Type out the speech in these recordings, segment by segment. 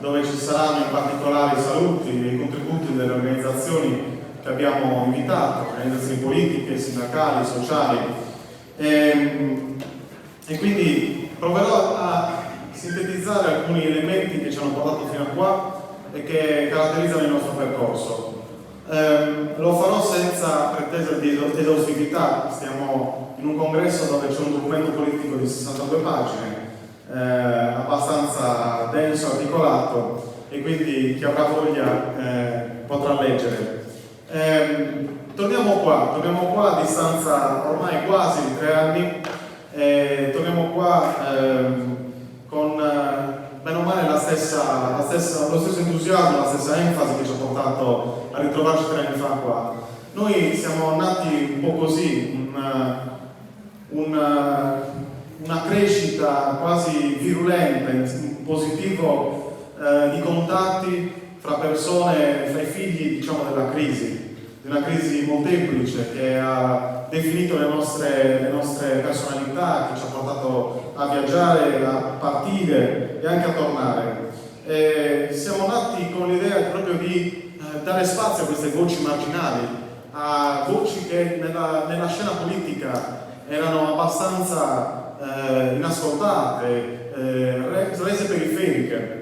dove ci saranno in particolare i saluti e i contributi delle organizzazioni che abbiamo invitato, organizzazioni politiche, sindacali, sociali. E quindi proverò a sintetizzare alcuni elementi che ci hanno portato fino a qua e che caratterizzano il nostro percorso. Lo farò senza pretesa di esaustività, stiamo in un congresso dove c'è un documento politico di 62 pagine, abbastanza denso, articolato, e quindi chi avrà voglia potrà leggere. Torniamo qua a distanza ormai quasi di 3 anni, torniamo qua con bene o male lo stesso entusiasmo, la stessa enfasi che ci ha portato a ritrovarci 3 anni fa qua. Noi siamo nati un po' così, una crescita quasi virulenta, in positivo, di contatti fra persone, fra i figli, diciamo, della crisi, di una crisi molteplice che ha definito le nostre personalità, che ci ha portato a viaggiare, a partire e anche a tornare. Siamo nati con l'idea proprio di dare spazio a queste voci marginali, a voci che nella scena politica erano abbastanza inascoltate, rese periferiche.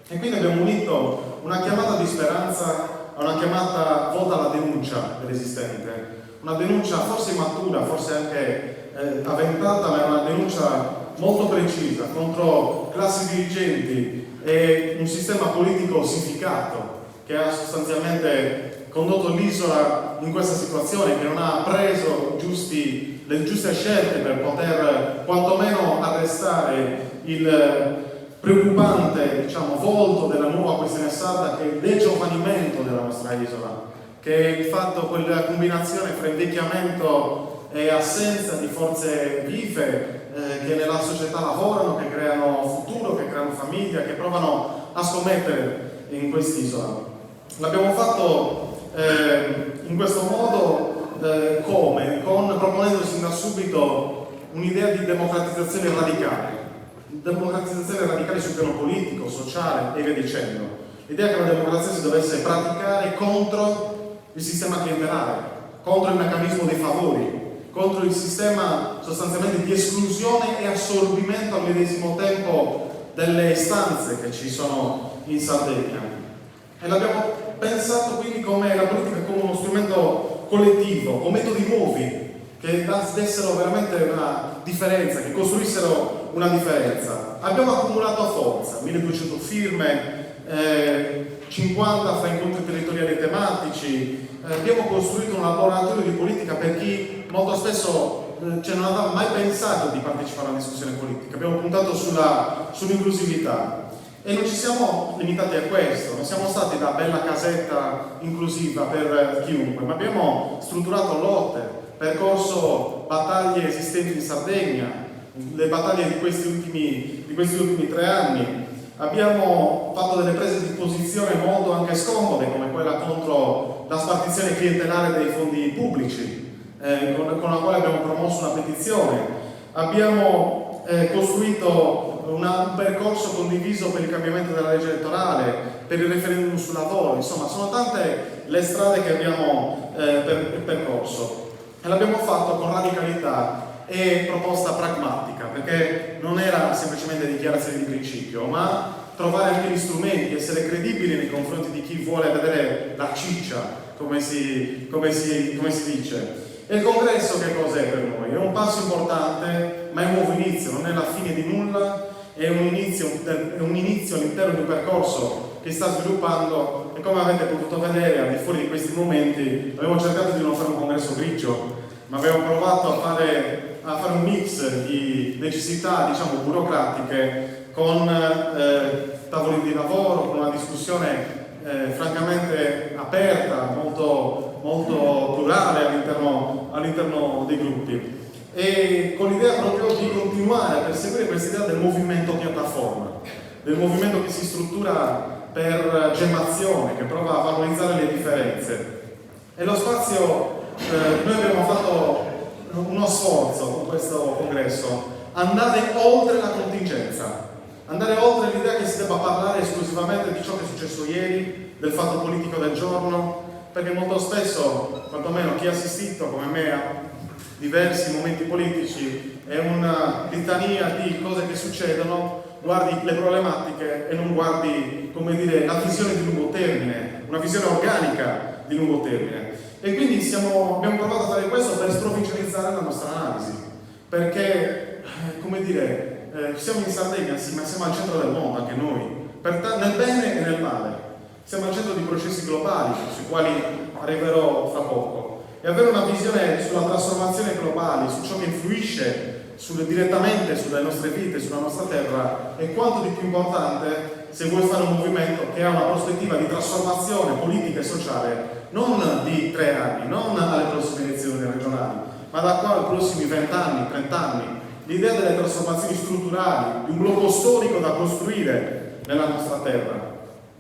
E quindi abbiamo unito una chiamata di speranza a una chiamata volta alla denuncia dell'esistente. Una denuncia forse immatura, forse anche avventata, ma è una denuncia molto precisa contro classi dirigenti e un sistema politico ossificato che ha sostanzialmente condotto l'isola in questa situazione, che non ha preso le giuste scelte per poter quantomeno arrestare il preoccupante, diciamo, volto della nuova questione sarda, che è il degiovanimento della nostra isola, che è il fatto, quella combinazione fra invecchiamento e assenza di forze vive che nella società lavorano, che creano futuro, che creano famiglia, che provano a scommettere in quest'isola. L'abbiamo fatto in questo modo proponendo sin da subito un'idea di democratizzazione radicale sul piano politico, sociale e via dicendo. L'idea che la democrazia si dovesse praticare contro il sistema clientelare, contro il meccanismo dei favori, contro il sistema sostanzialmente di esclusione e assorbimento al medesimo tempo delle istanze che ci sono in Sardegna. E l'abbiamo pensato quindi come la politica come uno strumento collettivo, con metodi nuovi che dessero veramente una differenza, che costruissero una differenza. Abbiamo accumulato forza, 1200 firme, 50 fra incontri territoriali tematici, abbiamo costruito un laboratorio di politica per chi molto spesso non aveva mai pensato di partecipare alla discussione politica. Abbiamo puntato sull'inclusività e non ci siamo limitati a questo, non siamo stati da bella casetta inclusiva per chiunque, ma abbiamo strutturato lotte, percorso battaglie esistenti in Sardegna, le battaglie di questi ultimi 3 anni. Abbiamo fatto delle prese di posizione molto anche scomode, come quella contro la spartizione clientelare dei fondi pubblici, con la quale abbiamo promosso una petizione. Abbiamo costruito un percorso condiviso per il cambiamento della legge elettorale, per il referendum sul lavoro. Insomma, sono tante le strade che abbiamo percorso. E l'abbiamo fatto con radicalità e proposta pragmatica, perché non era semplicemente dichiarazione di principio, ma trovare anche gli strumenti, essere credibili nei confronti di chi vuole vedere la ciccia, come si dice. E il congresso che cos'è per noi? È un passo importante, ma è un nuovo inizio, non è la fine di nulla, è un inizio all'interno di un percorso che sta sviluppando, e come avete potuto vedere al di fuori di questi momenti abbiamo cercato di non fare un congresso grigio, ma abbiamo provato a fare un mix di necessità, diciamo, burocratiche con tavoli di lavoro, con una discussione francamente aperta, molto, molto plurale all'interno dei gruppi, e con l'idea proprio di continuare a perseguire questa idea del movimento piattaforma, del movimento che si struttura per gemmazione, che prova a valorizzare le differenze. E lo spazio, noi abbiamo fatto uno sforzo con questo congresso, andare oltre la contingenza, andare oltre l'idea che si debba stiamo a parlare esclusivamente di ciò che è successo ieri, del fatto politico del giorno, perché molto spesso, quantomeno chi ha assistito come me a diversi momenti politici, è una litania di cose che succedono, guardi le problematiche e non guardi, come dire, la visione di lungo termine, una visione organica di lungo termine. E quindi abbiamo provato a fare questo per sprovincializzare la nostra analisi, perché, come dire, siamo in Sardegna, sì, ma siamo al centro del mondo anche noi, nel bene e nel male. Siamo al centro di processi globali, sui quali arriverò fra poco. E avere una visione sulla trasformazione globale, su ciò che influisce direttamente sulle nostre vite, sulla nostra terra, è quanto di più importante se vuoi fare un movimento che ha una prospettiva di trasformazione politica e sociale non di 3 anni, non alle prossime elezioni regionali, ma da qua ai prossimi 20 anni, 30 anni. L'idea delle trasformazioni strutturali, di un blocco storico da costruire nella nostra terra.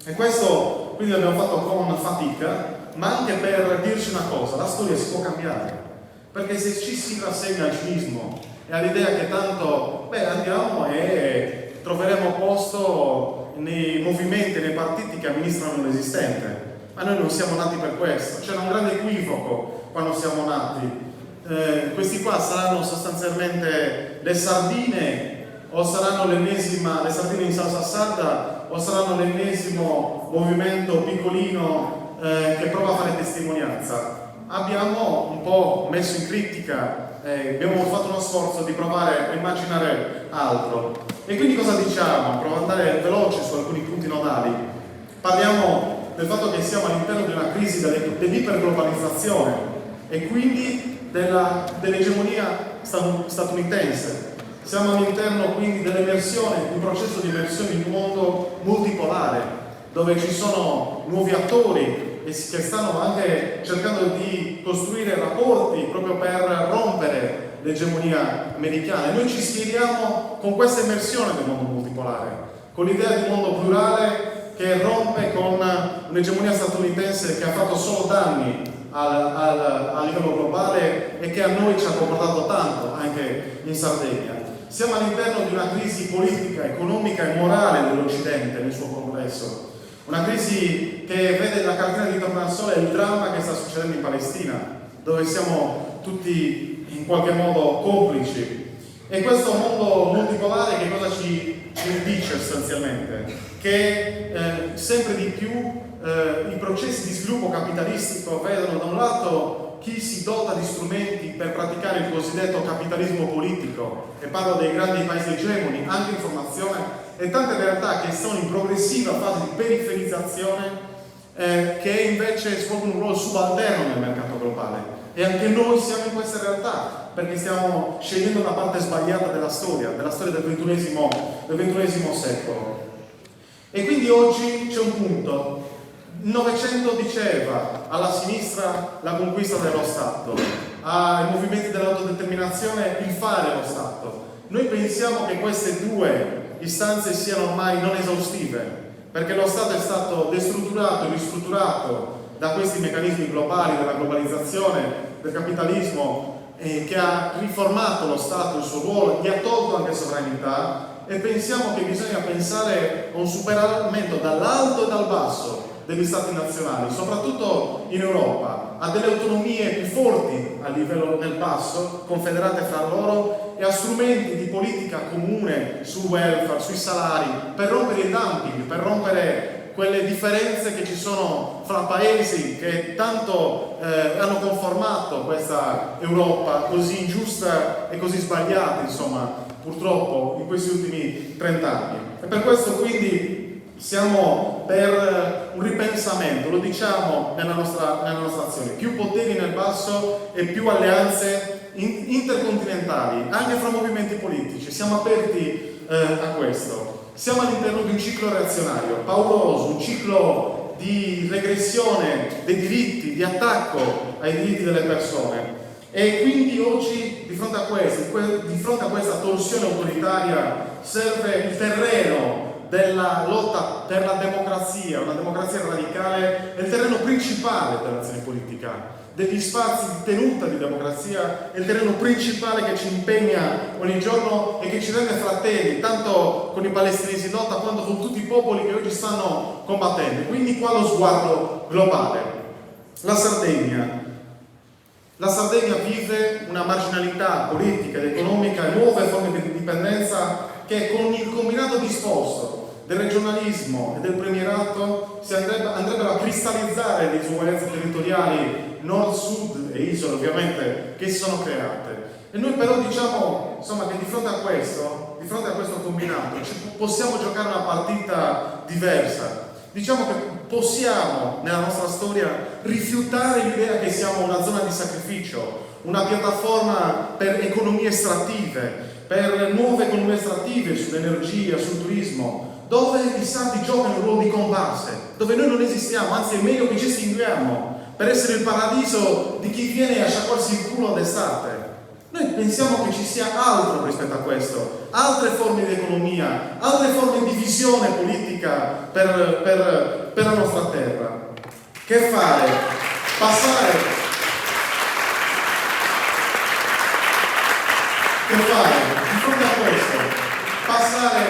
E questo quindi l'abbiamo fatto con fatica, ma anche per dirci una cosa: la storia si può cambiare, perché se ci si rassegna al cinismo e all'idea che tanto andiamo e troveremo posto nei movimenti, nei partiti che amministrano l'esistente, ma noi non siamo nati per questo. C'era un grande equivoco quando siamo nati. Questi qua saranno sostanzialmente le sardine, o saranno le sardine in salsa sarda, o saranno l'ennesimo movimento piccolino che prova a fare testimonianza. Abbiamo un po' messo in critica, abbiamo fatto uno sforzo di provare a immaginare altro. E quindi cosa diciamo? Provo ad andare veloce su alcuni punti nodali. Parliamo del fatto che siamo all'interno di una crisi dell'iperglobalizzazione e quindi dell'egemonia statunitense. Siamo all'interno quindi dell'emersione, di un processo di emersione in un mondo multipolare, dove ci sono nuovi attori che stanno anche cercando di costruire rapporti proprio per rompere l'egemonia americana. E noi ci schieriamo con questa emersione del mondo multipolare, con l'idea di un mondo plurale che rompe con un'egemonia statunitense che ha fatto solo danni a livello globale e che a noi ci ha comportato tanto anche in Sardegna. Siamo all'interno di una crisi politica, economica e morale dell'Occidente nel suo complesso. Una crisi che vede la cartina di tornasole il dramma che sta succedendo in Palestina, dove siamo tutti in qualche modo complici. E questo mondo multipolare che cosa ci dice sostanzialmente? Che sempre di più i processi di sviluppo capitalistico vedono da un lato chi si dota di strumenti per praticare il cosiddetto capitalismo politico, e parlo dei grandi paesi egemoni, anche in formazione, e tante realtà che sono in progressiva fase di periferizzazione che invece svolgono un ruolo subalterno nel mercato globale. E anche noi siamo in queste realtà, perché stiamo scegliendo la parte sbagliata della storia del XXI secolo. E quindi oggi c'è un punto. Il Novecento diceva alla sinistra la conquista dello Stato, ai movimenti dell'autodeterminazione il fare lo Stato. Noi pensiamo che queste due istanze siano ormai non esaustive, perché lo Stato è stato destrutturato e ristrutturato da questi meccanismi globali della globalizzazione, del capitalismo, che ha riformato lo Stato, il suo ruolo, gli ha tolto anche sovranità, e pensiamo che bisogna pensare a un superamento dall'alto e dal basso degli stati nazionali, soprattutto in Europa, a delle autonomie più forti a livello del basso, confederate fra loro, e a strumenti di politica comune sul welfare, sui salari, per rompere il dumping, per rompere quelle differenze che ci sono fra paesi che tanto hanno conformato questa Europa così ingiusta e così sbagliata, insomma, purtroppo in questi ultimi 30 anni. E per questo quindi siamo per un ripensamento, lo diciamo nella nostra azione: più poteri nel basso e più alleanze intercontinentali, anche fra movimenti politici. Siamo aperti a questo. Siamo all'interno di un ciclo reazionario, pauroso, un ciclo di regressione dei diritti, di attacco ai diritti delle persone. E quindi oggi, di fronte a questa torsione autoritaria, serve il terreno della lotta per la democrazia, una democrazia radicale, è il terreno principale dell'azione politica. degli spazi di tenuta di democrazia, è il terreno principale che ci impegna ogni giorno e che ci rende fratelli, tanto con i palestinesi in lotta quanto con tutti i popoli che oggi stanno combattendo. Quindi qua lo sguardo globale. La Sardegna vive una marginalità politica ed economica e nuove forme di indipendenza che con il combinato disposto del regionalismo e del premierato andrebbero a cristallizzare le disuguaglianze territoriali nord-sud e isole ovviamente che si sono create. E noi però diciamo insomma che di fronte a questo combinato possiamo giocare una partita diversa. Diciamo che possiamo nella nostra storia rifiutare l'idea che siamo una zona di sacrificio, una piattaforma per economie estrattive, per nuove economie estrattive sull'energia, sul turismo, dove i sardi giocano un ruolo di comparse, dove noi non esistiamo, anzi è meglio che ci estinguiamo per essere il paradiso di chi viene a sciacquarsi il culo d'estate. Noi pensiamo che ci sia altro rispetto a questo, altre forme di economia, altre forme di visione politica per la nostra terra. Che fare? Di fronte a questo?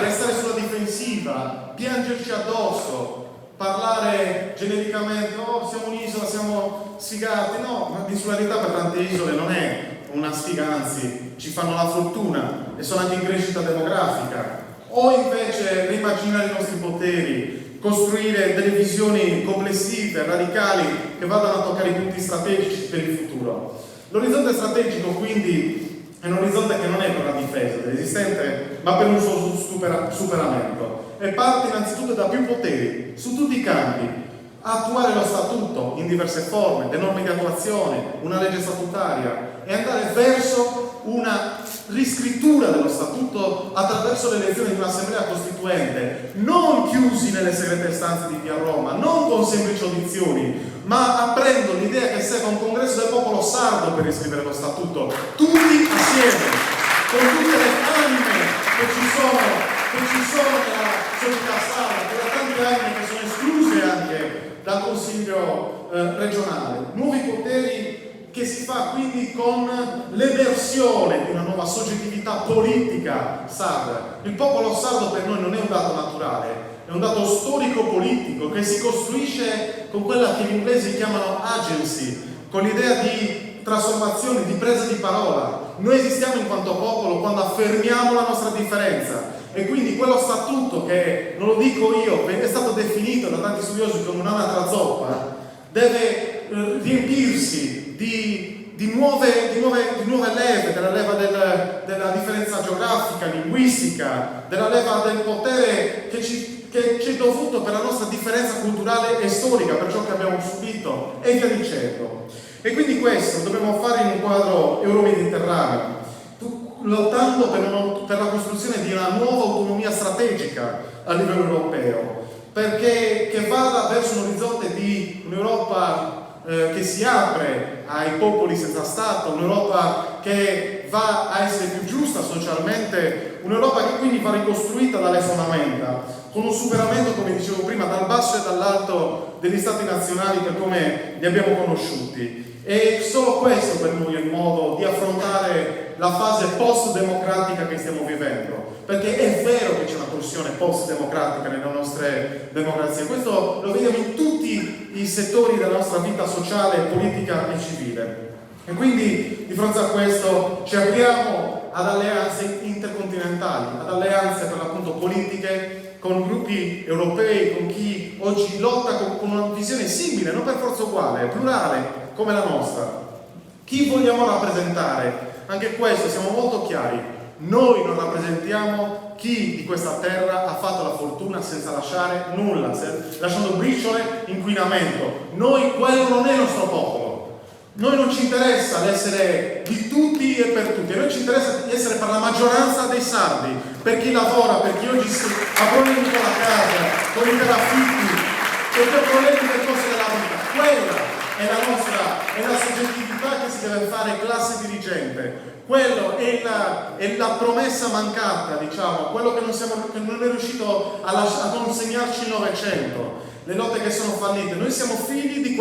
Restare sulla difensiva, piangerci addosso, parlare genericamente, oh siamo un'isola, siamo sfigati, no, ma l'insularità per tante isole non è una sfiga, anzi ci fanno la fortuna e sono anche in crescita demografica. O invece rimmaginare i nostri poteri, costruire delle visioni complessive, radicali, che vadano a toccare i punti strategici per il futuro. L'orizzonte strategico quindi è un orizzonte che non è per la difesa dell'esistente, ma per un suo superamento. E parte innanzitutto da più poteri, su tutti i campi. Attuare lo statuto in diverse forme, le norme di attuazione, una legge statutaria e andare verso una riscrittura dello statuto attraverso l'elezione di un'assemblea costituente, non chiusi nelle segrete stanze di via Roma, non con semplici audizioni, ma aprendo l'idea che serve un congresso del popolo sardo per riscrivere lo statuto, tutti assieme, con tutte le anime che ci sono nella società sarda, che da tanti anni che sono escluse anche dal Consiglio regionale. Nuovi poteri che si fa quindi con l'emersione di una nuova soggettività politica sarda. Il popolo sardo per noi non è un dato naturale, è un dato storico-politico che si costruisce con quella che gli inglesi chiamano agency, con l'idea di trasformazione, di presa di parola. Noi esistiamo in quanto popolo quando affermiamo la nostra differenza. E quindi quello statuto che, non lo dico io, è stato definito da tanti studiosi come un'anatra zoppa, deve riempirsi di nuove leve, della leva della differenza geografica, linguistica, della leva del potere che ci è dovuto per la nostra differenza culturale e storica, per ciò che abbiamo subito, e via dicendo. E quindi questo dobbiamo fare in un quadro euro-mediterraneo, lottando per la costruzione di una nuova autonomia strategica a livello europeo, che vada verso un orizzonte di un'Europa che si apre ai popoli senza Stato, un'Europa che va a essere più giusta socialmente, un'Europa che quindi va ricostruita dalle fondamenta, con un superamento, come dicevo prima, dal basso e dall'alto degli Stati nazionali per come li abbiamo conosciuti. E solo questo per noi è il modo di affrontare la fase post-democratica che stiamo vivendo, perché è vero che c'è una torsione post-democratica nelle nostre democrazie, questo lo vediamo in tutti i settori della nostra vita sociale, politica e civile. E quindi di fronte a questo ci apriamo ad alleanze intercontinentali, ad alleanze per l'appunto politiche con gruppi europei, con chi oggi lotta con una visione simile, non per forza uguale, plurale come la nostra. Chi vogliamo rappresentare? Anche questo siamo molto chiari. Noi non rappresentiamo chi di questa terra ha fatto la fortuna senza lasciare nulla, lasciando briciole, inquinamento. Quello non è il nostro popolo. Noi non ci interessa l'essere di tutti e per tutti, a noi ci interessa di essere per la maggioranza dei sardi, per chi lavora, per chi oggi ha problemi con la casa, con i affitti, perché ha problemi del costo della vita. Quella è la soggettività che si deve fare classe dirigente. Quello è la promessa mancata, diciamo, quello che non è riuscito a consegnarci il Novecento, le lotte che sono fallite. Noi siamo figli di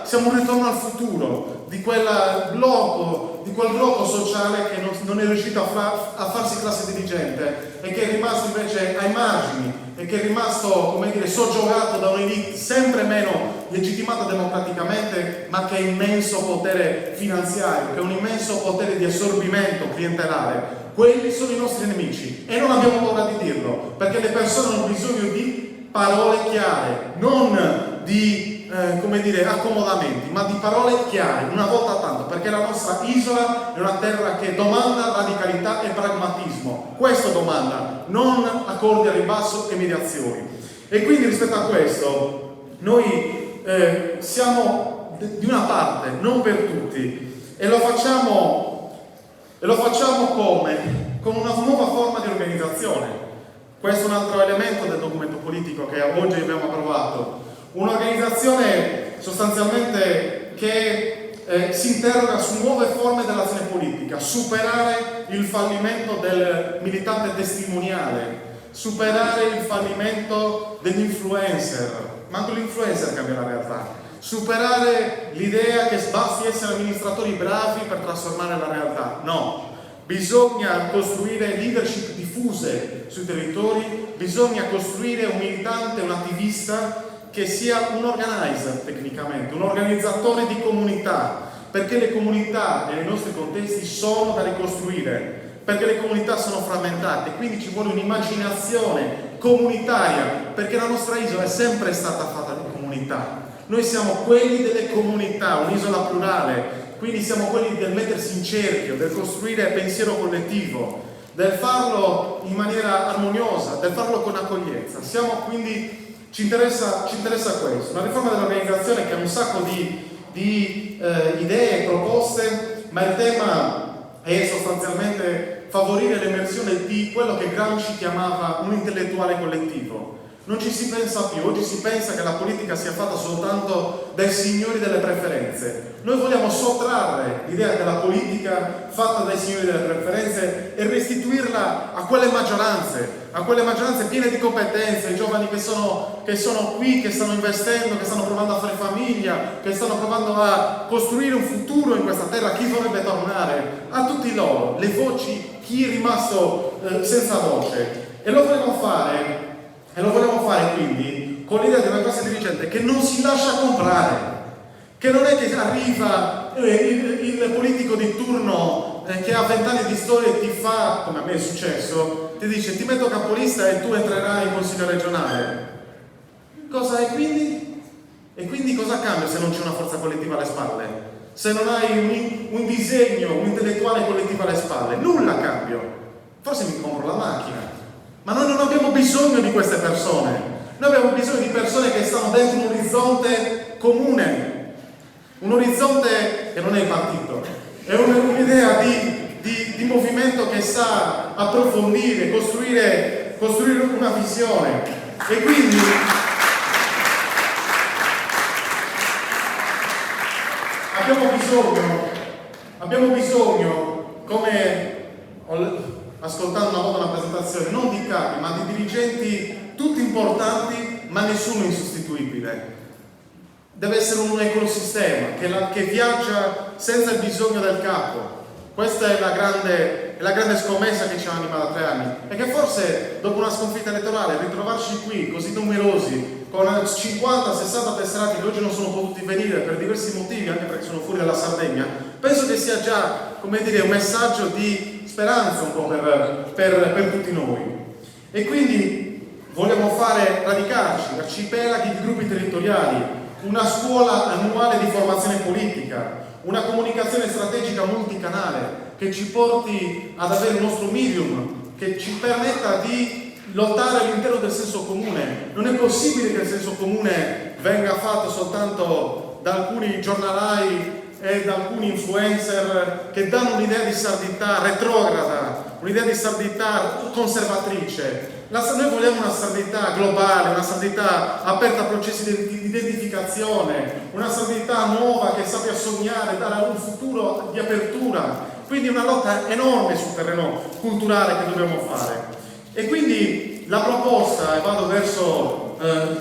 siamo un ritorno al futuro, di quel blocco sociale che non è riuscito a farsi classe dirigente e che è rimasto invece ai margini e che è rimasto, come dire, soggiogato da un'elite sempre meno legittimata democraticamente, ma che ha immenso potere finanziario, che ha un immenso potere di assorbimento clientelare. Quelli sono i nostri nemici e non abbiamo paura di dirlo, perché le persone hanno bisogno di parole chiare, non di accomodamenti, ma di parole chiare, una volta tanto, perché la nostra isola è una terra che domanda radicalità e pragmatismo. Questo domanda, non accordi a ribasso e mediazioni. E quindi rispetto a questo noi siamo di una parte, non per tutti, e lo facciamo come? Con una nuova forma di organizzazione. Questo è un altro elemento del documento politico che oggi abbiamo approvato. Un'organizzazione sostanzialmente che si interroga su nuove forme dell'azione politica, superare il fallimento del militante testimoniale, superare il fallimento dell'influencer, ma anche l'influencer cambia la realtà, superare l'idea che basti essere amministratori bravi per trasformare la realtà. No, bisogna costruire leadership diffuse sui territori, bisogna costruire un militante, un attivista che sia un organizer tecnicamente, un organizzatore di comunità, perché le comunità nei nostri contesti sono da ricostruire, perché le comunità sono frammentate, quindi ci vuole un'immaginazione comunitaria, perché la nostra isola è sempre stata fatta di comunità. Noi siamo quelli delle comunità, un'isola plurale, quindi siamo quelli del mettersi in cerchio, del costruire pensiero collettivo, del farlo in maniera armoniosa, del farlo con accoglienza. Ci interessa questo, una riforma dell'organizzazione che ha un sacco di idee e proposte, ma il tema è sostanzialmente favorire l'emersione di quello che Gramsci chiamava un intellettuale collettivo. Non ci si pensa più, oggi si pensa che la politica sia fatta soltanto dai signori delle preferenze. Noi vogliamo sottrarre l'idea della politica fatta dai signori delle preferenze e restituirla a quelle maggioranze piene di competenze, i giovani che sono qui, che stanno investendo, che stanno provando a fare famiglia, che stanno provando a costruire un futuro in questa terra. Chi vorrebbe tornare? A tutti loro, le voci, chi è rimasto senza voce. E lo vogliamo fare quindi con l'idea di una classe dirigente che non si lascia comprare, che non è che arriva il politico di turno che ha 20 anni di storia e ti fa, come a me è successo, ti dice ti metto capolista e tu entrerai in consiglio regionale. Cosa è quindi? E quindi cosa cambia se non c'è una forza collettiva alle spalle? Se non hai un disegno, un intellettuale collettivo alle spalle? Nulla cambia. Forse mi compro la macchina. Ma noi non abbiamo bisogno di queste persone, noi abbiamo bisogno di persone che stanno dentro un orizzonte comune, un orizzonte che non è il partito, è un'idea di movimento che sa approfondire, costruire una visione. E quindi abbiamo bisogno, come ascoltando una volta una presentazione, non di capi, ma di dirigenti tutti importanti, ma nessuno insostituibile. Deve essere un ecosistema che viaggia senza il bisogno del capo. Questa è la grande scommessa che ci anima da 3 anni e che forse dopo una sconfitta elettorale ritrovarci qui così numerosi con 50-60 tesserati che oggi non sono potuti venire per diversi motivi, anche perché sono fuori dalla Sardegna, penso che sia già, come dire, un messaggio di speranza un po' per tutti noi. E quindi vogliamo radicarci arcipelaghi di gruppi territoriali, una scuola annuale di formazione politica, una comunicazione strategica multicanale che ci porti ad avere un nostro medium, che ci permetta di lottare all'interno del senso comune. Non è possibile che il senso comune venga fatto soltanto da alcuni giornalai e da alcuni influencer che danno un'idea di sardità retrograda, un'idea di sardità conservatrice. Noi vogliamo una sardità globale, una sardità aperta a processi di identificazione, una sardità nuova che sappia sognare, dare un futuro di apertura. Quindi una lotta enorme sul terreno culturale che dobbiamo fare. E quindi la proposta, e vado verso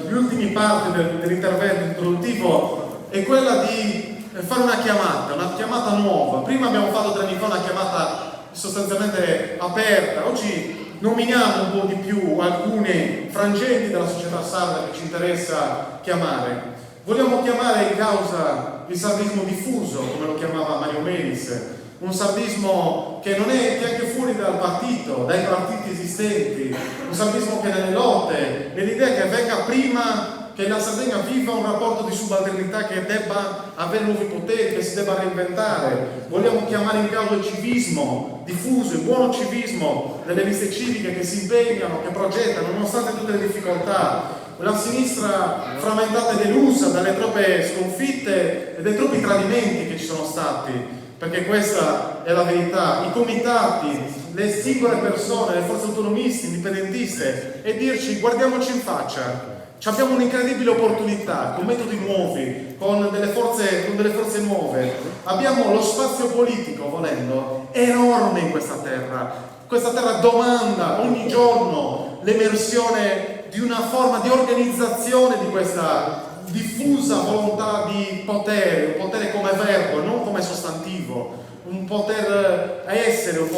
gli ultimi parti dell'intervento introduttivo, è quella di fare una chiamata nuova. Prima abbiamo fatto 3 anni fa una chiamata sostanzialmente aperta, oggi nominiamo un po' di più alcuni frangenti della società sarda che ci interessa chiamare. Vogliamo chiamare in causa il sardismo diffuso, come lo chiamava Mario Melis, un sardismo che non è, che è anche fuori dal partito, dai partiti esistenti, un sardismo che nelle lotte, nell'idea che venga prima, che la Sardegna viva un rapporto di subalternità, che debba avere nuovi poteri, che si debba reinventare. Vogliamo chiamare in causa il civismo diffuso, il buono civismo delle liste civiche che si impegnano, che progettano, nonostante tutte le difficoltà. Una sinistra frammentata e delusa dalle troppe sconfitte e dai troppi tradimenti che ci sono stati, perché questa è la verità. I comitati, le singole persone, le forze autonomiste, indipendentiste, e dirci: guardiamoci in faccia, abbiamo un'incredibile opportunità, con metodi nuovi, con delle forze nuove. Abbiamo lo spazio politico, volendo, enorme in questa terra. Questa terra domanda ogni giorno l'emersione di una forma di organizzazione di questa diffusa volontà di potere, un potere come verbo, non come sostantivo, un poter essere, un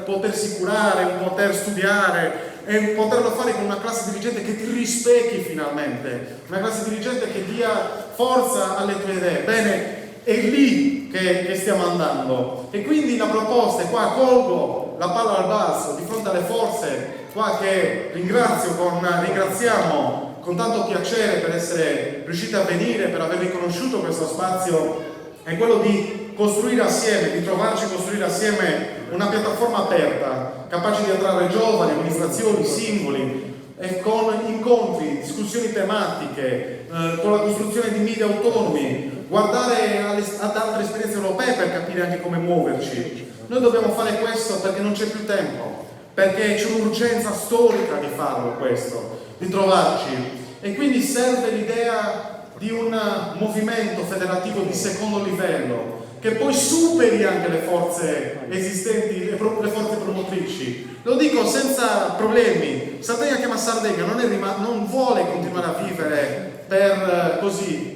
potersi curare, un poter studiare, e poterlo fare con una classe dirigente che ti rispecchi finalmente, una classe dirigente che dia forza alle tue idee. Bene, è lì che stiamo andando, e quindi la proposta è qua. Colgo la palla al balzo di fronte alle forze qua che ringraziamo con tanto piacere per essere riusciti a venire, per aver riconosciuto questo spazio, è quello di costruire assieme, di trovarci a costruire assieme una piattaforma aperta, capace di attrarre giovani, amministrazioni, singoli, e con incontri, discussioni tematiche, con la costruzione di media autonomi, guardare ad altre esperienze europee per capire anche come muoverci. Noi dobbiamo fare questo perché non c'è più tempo, perché c'è un'urgenza storica di farlo questo, di trovarci, e quindi serve l'idea di un movimento federativo di secondo livello che poi superi anche le forze esistenti, le forze promotrici. Lo dico senza problemi. Sardegna chiama Sardegna, non vuole continuare a vivere per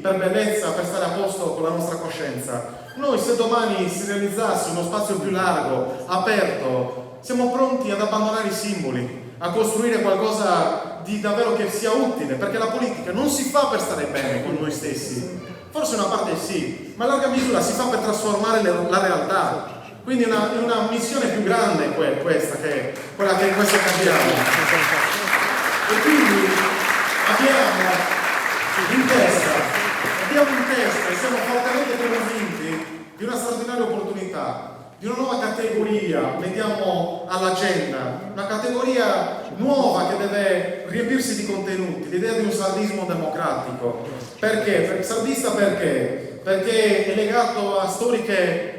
bellezza, per stare a posto con la nostra coscienza. Noi, se domani si realizzasse uno spazio più largo, aperto, siamo pronti ad abbandonare i simboli, a costruire qualcosa di davvero che sia utile, perché la politica non si fa per stare bene con noi stessi, forse una parte sì, ma in larga misura si fa per trasformare la realtà. Quindi è una missione più grande questa, che è quella che questo abbiamo. E quindi abbiamo in testa e siamo fortemente convinti di una straordinaria opportunità, di una nuova categoria, mettiamo all'agenda, una categoria nuova che deve riempirsi di contenuti, l'idea di un sardismo democratico. Perché? Sardista perché? Perché è legato a storiche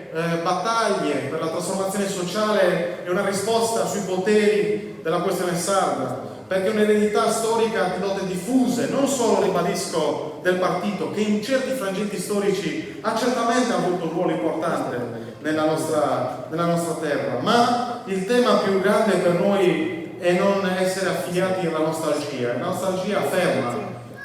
battaglie per la trasformazione sociale e una risposta sui poteri della questione sarda, perché è un'eredità storica di dote diffuse, non solo, ribadisco, del partito, che in certi frangenti storici ha certamente avuto un ruolo importante nella nostra terra, ma il tema più grande per noi è non essere affiliati alla nostalgia. La nostalgia ferma,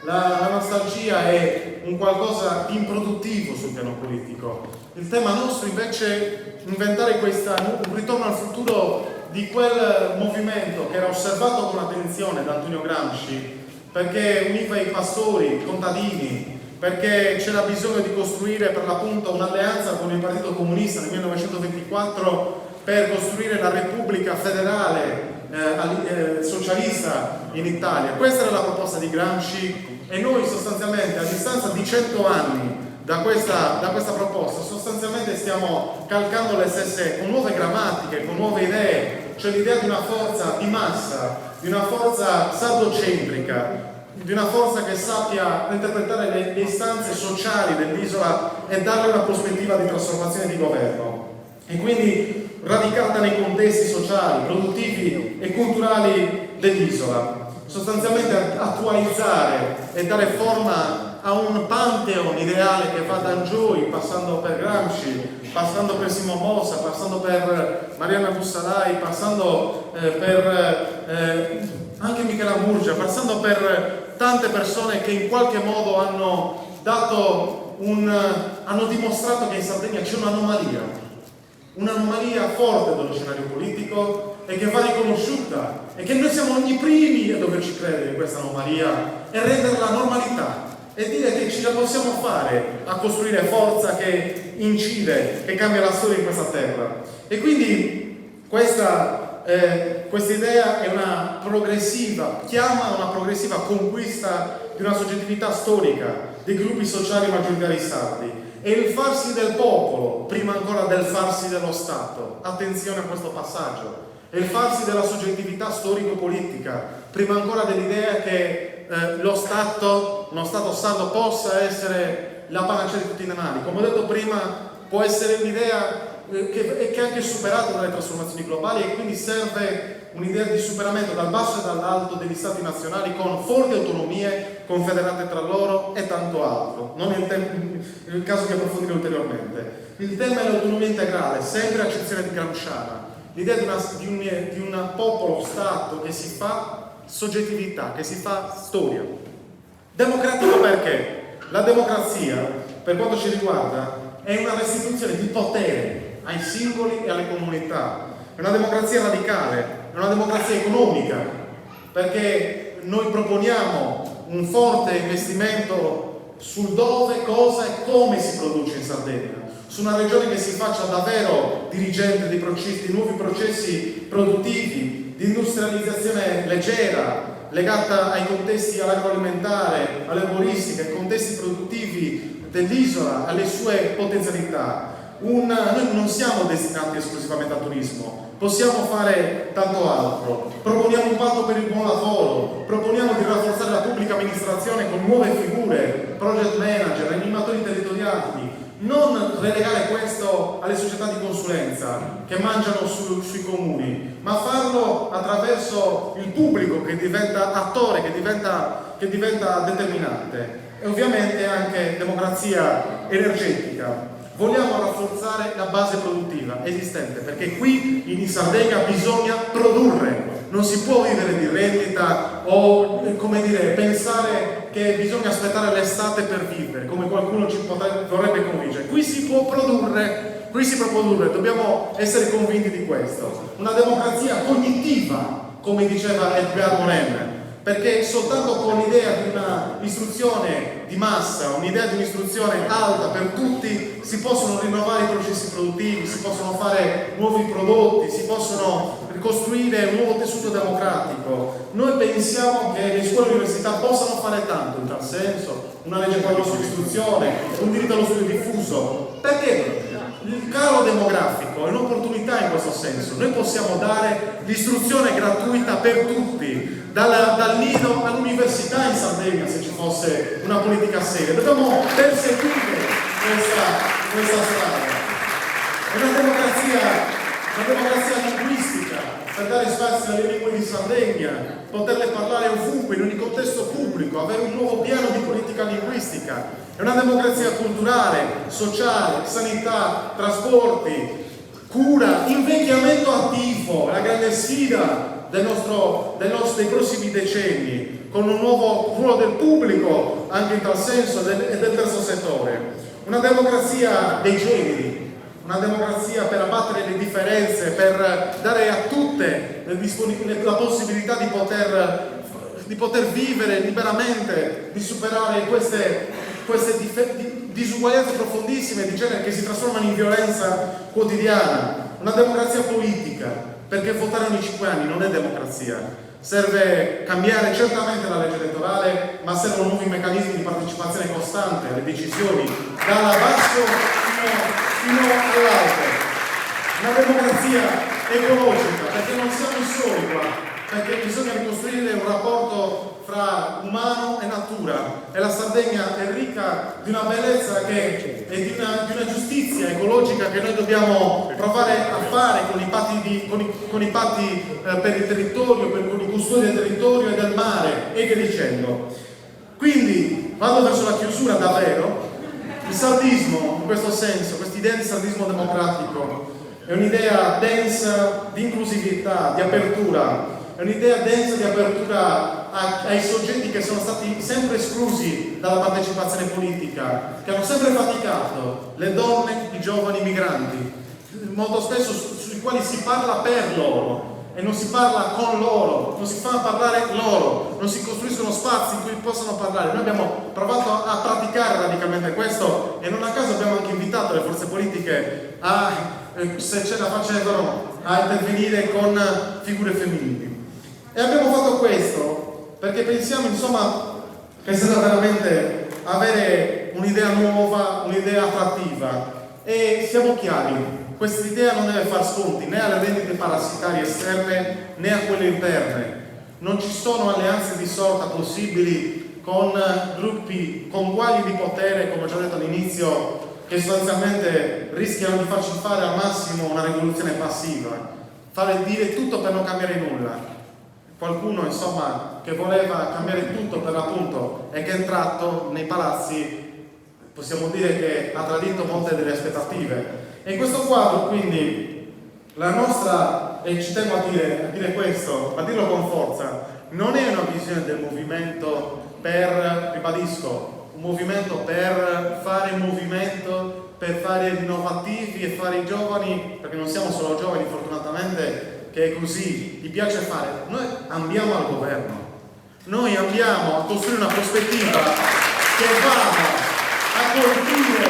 la nostalgia è un qualcosa di improduttivo sul piano politico. Il tema nostro invece è inventare un ritorno al futuro di quel movimento che era osservato con attenzione da Antonio Gramsci, perché univa i pastori, i contadini, perché c'era bisogno di costruire per l'appunto un'alleanza con il Partito Comunista nel 1924 per costruire la Repubblica federale socialista in Italia. Questa era la proposta di Gramsci, e noi sostanzialmente a distanza di 100 anni da questa proposta sostanzialmente stiamo calcando le stesse, con nuove grammatiche, con nuove idee, cioè l'idea di una forza di massa, di una forza sardocentrica, di una forza che sappia interpretare le istanze sociali dell'isola e darle una prospettiva di trasformazione di governo, e quindi radicata nei contesti sociali, produttivi e culturali dell'isola. Sostanzialmente attualizzare e dare forma a un pantheon ideale che va da Angioy, passando per Gramsci, passando per Simon Mossa, passando per Mariana Bussalai, passando per anche Michela Murgia, passando per tante persone che in qualche modo hanno dato hanno dimostrato che in Sardegna c'è un'anomalia forte dello scenario politico e che va riconosciuta, e che noi siamo i primi a doverci credere in questa anomalia e renderla normalità e dire che ce la possiamo fare a costruire forza che incide, che cambia la storia in questa terra. E quindi questa idea è chiama a una progressiva conquista di una soggettività storica dei gruppi sociali maggioritari sardi. È il farsi del popolo prima ancora del farsi dello Stato. Attenzione a questo passaggio. È il farsi della soggettività storico-politica prima ancora dell'idea che uno Stato sardo possa essere la panacea di tutti i mali. Come ho detto prima, può essere un'idea che è anche superata dalle trasformazioni globali, e quindi serve un'idea di superamento dal basso e dall'alto degli stati nazionali con forti autonomie confederate tra loro e tanto altro. Non è il caso di approfondire ulteriormente. Il tema è l'autonomia integrale, sempre accezione di Gramsciana, l'idea di un popolo-stato che si fa soggettività, che si fa storia. Democratico perché? La democrazia, per quanto ci riguarda, è una restituzione di potere ai singoli e alle comunità. È una democrazia radicale, è una democrazia economica, perché noi proponiamo un forte investimento sul dove, cosa e come si produce in Sardegna, su una regione che si faccia davvero dirigente di nuovi processi produttivi, di industrializzazione leggera, legata ai contesti all'agroalimentare, all'erboristica, ai contesti produttivi dell'isola, alle sue potenzialità. Noi non siamo destinati esclusivamente al turismo, possiamo fare tanto altro. Proponiamo un patto per il buon lavoro, proponiamo di rafforzare la pubblica amministrazione con nuove figure, project manager, animatori territoriali, non relegare questo alle società di consulenza che mangiano sui comuni, ma farlo attraverso il pubblico che diventa attore, che diventa determinante. E ovviamente anche democrazia energetica. Vogliamo rafforzare la base produttiva esistente, perché qui in Sardegna bisogna produrre, non si può vivere di rendita o pensare che bisogna aspettare l'estate per vivere, come qualcuno ci vorrebbe convincere. Qui si può produrre, dobbiamo essere convinti di questo. Una democrazia cognitiva, come diceva Edgar Morin, perché soltanto con l'idea di una istruzione di massa, un'idea di un'istruzione alta per tutti, si possono rinnovare i processi produttivi, si possono fare nuovi prodotti, si possono ricostruire un nuovo tessuto democratico. Noi pensiamo che le scuole e le università possano fare tanto in tal senso, una legge quadro sull'istruzione, un diritto allo studio diffuso, perché il calo demografico è un'opportunità in questo senso. Noi possiamo dare l'istruzione gratuita per tutti, dal nido all'università in Sardegna, se ci fosse una politica seria. Dobbiamo perseguire questa strada. È una democrazia linguistica, per dare spazio alle lingue di Sardegna, poterle parlare ovunque, in ogni contesto pubblico, avere un nuovo piano di politica linguistica. È una democrazia culturale, sociale, sanità, trasporti, cura, invecchiamento attivo, la grande sfida dei prossimi decenni, con un nuovo ruolo del pubblico anche in tal senso e del terzo settore. Una democrazia dei generi, una democrazia per abbattere le differenze, per dare a tutte la possibilità di poter vivere liberamente, di superare queste disuguaglianze profondissime di genere che si trasformano in violenza quotidiana. Una democrazia politica, perché votare ogni 5 anni non è democrazia. Serve cambiare certamente la legge elettorale, ma servono nuovi meccanismi di partecipazione costante alle decisioni, dalla basso fino all'alto. Una democrazia ecologica, perché non siamo i soli qua, perché bisogna ricostruire un rapporto fra umano e natura, e la Sardegna è ricca di una bellezza e di una giustizia ecologica che noi dobbiamo provare a fare con i patti per il territorio, con i custodi del territorio e del mare, e che dicendo. Quindi vado verso la chiusura davvero. Il sardismo, in questo senso, questa idea di sardismo democratico è un'idea densa di inclusività, di apertura. È è un'idea densa di apertura ai soggetti che sono stati sempre esclusi dalla partecipazione politica, che hanno sempre faticato, le donne, i giovani migranti, molto spesso sui quali si parla per loro e non si parla con loro, non si fa parlare loro, non si costruiscono spazi in cui possono parlare. Noi abbiamo provato a praticare radicalmente questo e non a caso abbiamo anche invitato le forze politiche se ce la facevano, a intervenire con figure femminili. E abbiamo fatto questo perché pensiamo, insomma, che serve veramente avere un'idea nuova, un'idea attrattiva, e siamo chiari. Questa idea non deve far sconti né alle rendite parassitarie esterne né a quelle interne. Non ci sono alleanze di sorta possibili con gruppi con guagli di potere, come ho già detto all'inizio, che sostanzialmente rischiano di farci fare al massimo una rivoluzione passiva, fare dire tutto per non cambiare nulla. Qualcuno, insomma, che voleva cambiare tutto per l'appunto e che è entrato nei palazzi, possiamo dire che ha tradito molte delle aspettative. E in questo quadro, quindi, la nostra, e ci tengo a dire questo, a dirlo con forza, non è una visione del movimento per, ribadisco, un movimento per fare movimento, per fare innovativi e fare i giovani, perché non siamo solo giovani, fortunatamente, che è così, gli piace fare. Noi andiamo al governo, noi andiamo a costruire una prospettiva che vada a colpire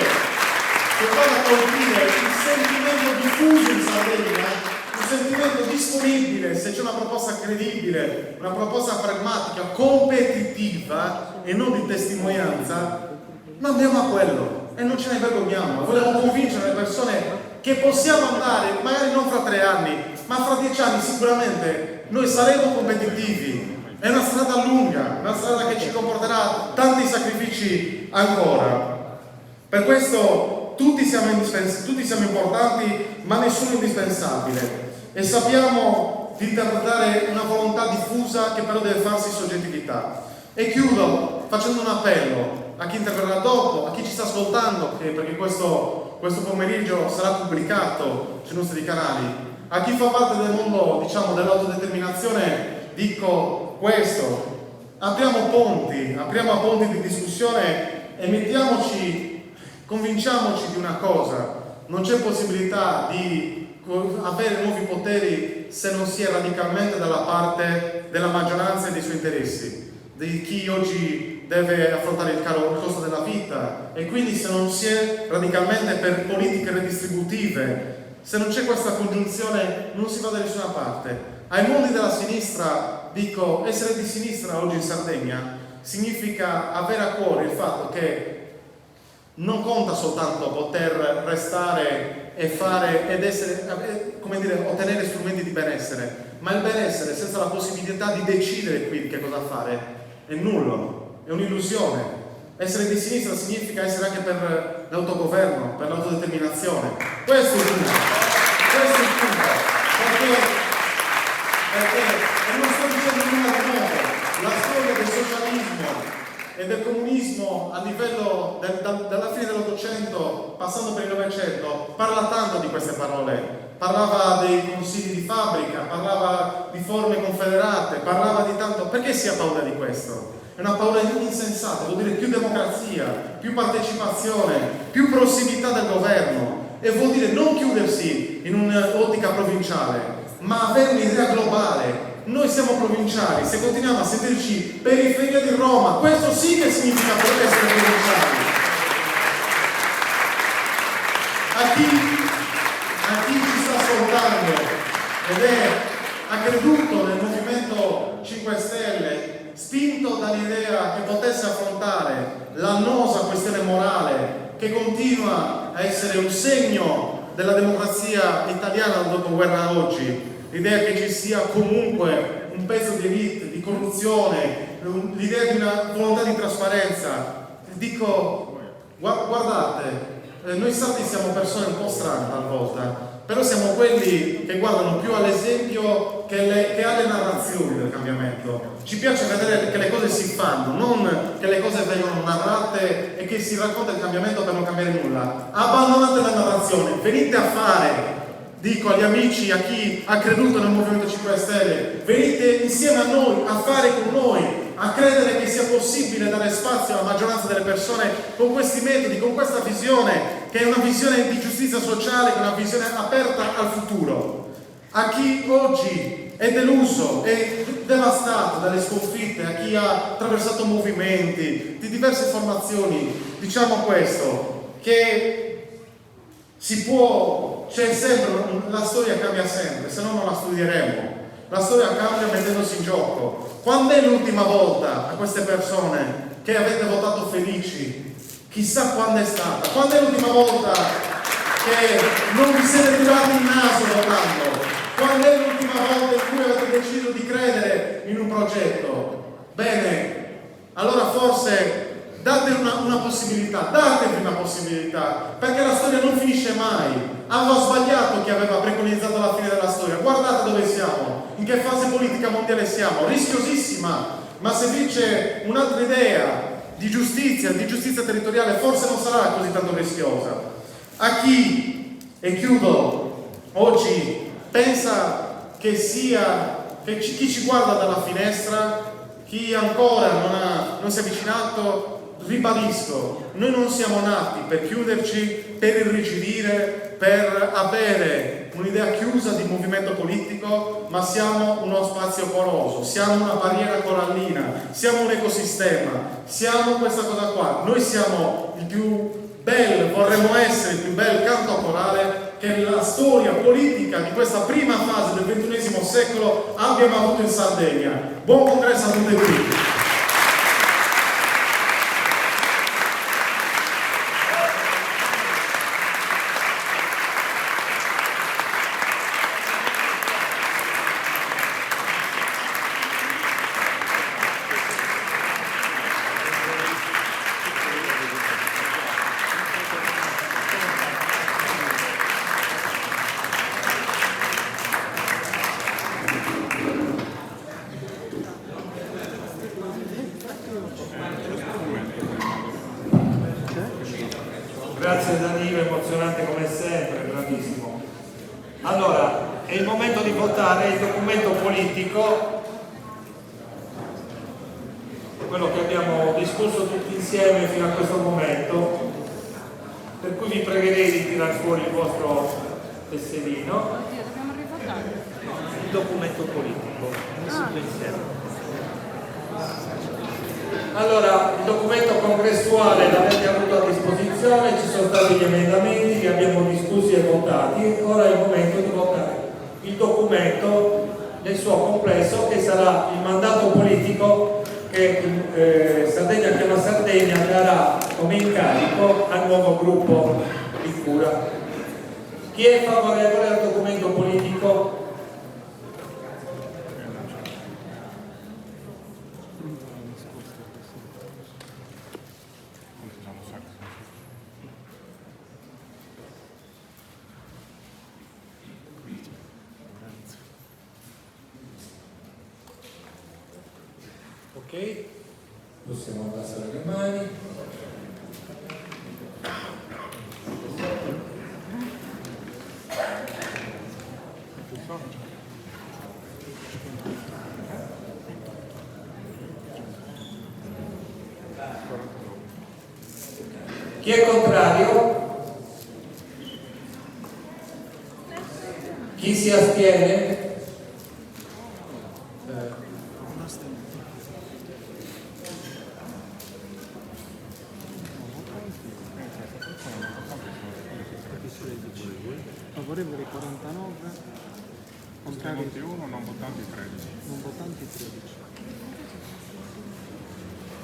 il sentimento diffuso in Sardegna, un sentimento disponibile, se c'è una proposta credibile, una proposta pragmatica, competitiva e non di testimonianza, noi andiamo a quello e non ce ne vergogniamo. Vogliamo convincere le persone che possiamo andare, magari non fra 3 anni, ma fra 10 anni sicuramente noi saremo competitivi. È una strada lunga, una strada che ci comporterà tanti sacrifici ancora. Per questo tutti siamo importanti, ma nessuno indispensabile. E sappiamo di interpretare una volontà diffusa che però deve farsi soggettività. E chiudo facendo un appello a chi interverrà dopo, a chi ci sta ascoltando, perché questo pomeriggio sarà pubblicato sui nostri canali, a chi fa parte del mondo, diciamo, dell'autodeterminazione, dico questo: apriamo ponti di discussione e convinciamoci di una cosa: non c'è possibilità di avere nuovi poteri se non si è radicalmente dalla parte della maggioranza e dei suoi interessi, di chi oggi deve affrontare il costo della vita, e quindi se non si è radicalmente per politiche redistributive, se non c'è questa congiunzione non si va da nessuna parte. Ai mondi della sinistra dico: essere di sinistra oggi in Sardegna significa avere a cuore il fatto che non conta soltanto poter restare e fare ed essere, come dire, ottenere strumenti di benessere, ma il benessere senza la possibilità di decidere qui che cosa fare è nullo, è un'illusione. Essere di sinistra significa essere anche per l'autogoverno, per l'autodeterminazione. Questo è il punto. Perché non sto dicendo nulla di nuovo. La storia del socialismo e del comunismo a livello dalla fine dell'Ottocento passando per il Novecento parla tanto di queste parole. Parlava dei consigli di fabbrica, parlava di forme confederate, parlava di tanto. Perché si ha paura di questo? È una paura insensata, vuol dire più democrazia, più partecipazione, più prossimità del governo, e vuol dire non chiudersi in un'ottica provinciale, ma avere un'idea globale. Noi siamo provinciali, se continuiamo a sentirci periferia di Roma, questo sì che significa poter essere provinciali. A chi ci sta ascoltando ed ha creduto nel Movimento 5 Stelle, spinto dall'idea che potesse affrontare l'annosa questione morale che continua a essere un segno della democrazia italiana dal dopoguerra a oggi, l'idea che ci sia comunque un pezzo di elite, di corruzione, l'idea di una volontà di trasparenza. Dico, guardate, noi sardi siamo persone un po' strane talvolta, però siamo quelli che guardano più all'esempio che alle narrazioni del cambiamento. Ci piace vedere che le cose si fanno, non che le cose vengono narrate e che si racconta il cambiamento per non cambiare nulla. Abbandonate la narrazione, venite a fare. dico agli amici, a chi ha creduto nel Movimento 5 Stelle, venite insieme a noi, a fare con noi, a credere che sia possibile dare spazio alla maggioranza delle persone con questi metodi, con questa visione, che è una visione di giustizia sociale, che è una visione aperta al futuro. A chi oggi è deluso, è devastato dalle sconfitte, a chi ha attraversato movimenti di diverse formazioni, diciamo questo, che si può, c'è sempre, la storia cambia sempre, se no non la studieremo. La storia cambia mettendosi in gioco. Quando è l'ultima volta a queste persone che avete votato felici? Chissà quando è stata. Quando è l'ultima volta che non vi siete tirati il naso votando? Quando è l'ultima volta in cui avete deciso di credere in un progetto? Bene, allora forse datevi una possibilità, perché la storia non finisce mai. Hanno sbagliato chi aveva preconizzato la fine della storia. Guardate dove siamo, in che fase politica mondiale siamo, rischiosissima, ma se vince un'altra idea di giustizia territoriale, forse non sarà così tanto rischiosa. A chi, e chiudo, oggi pensa che chi ci guarda dalla finestra, chi ancora non si è avvicinato, ribadisco, noi non siamo nati per chiuderci, per irrigidire, per avere un'idea chiusa di movimento politico, ma siamo uno spazio poroso, siamo una barriera corallina, siamo un ecosistema, siamo questa cosa qua. Noi siamo il più bello, vorremmo essere il più bel canto corale che la storia politica di questa prima fase del XXI secolo abbiamo avuto in Sardegna. Buon congresso a tutti e tutti. Grazie Danilo, emozionante come sempre, bravissimo. Allora, è il momento di votare il documento politico, quello che abbiamo discusso tutti insieme fino a questo momento, per cui vi pregherei di tirare fuori il vostro tesserino. Oddio, dobbiamo rivotare. Il documento politico, messo insieme. Allora, il documento congressuale l'avete avuto a disposizione, ci sono stati gli emendamenti, li abbiamo discussi e votati, ora è il momento di votare il documento nel suo complesso, che sarà il mandato politico che Sardegna Chiama Sardegna darà come incarico al nuovo gruppo di cura. Chi è favorevole al documento politico? Ok, possiamo abbassare le mani. Chi è contrario? Chi si astiene? Favorevoli 49, contrari 21, non votanti 13. non votanti 13.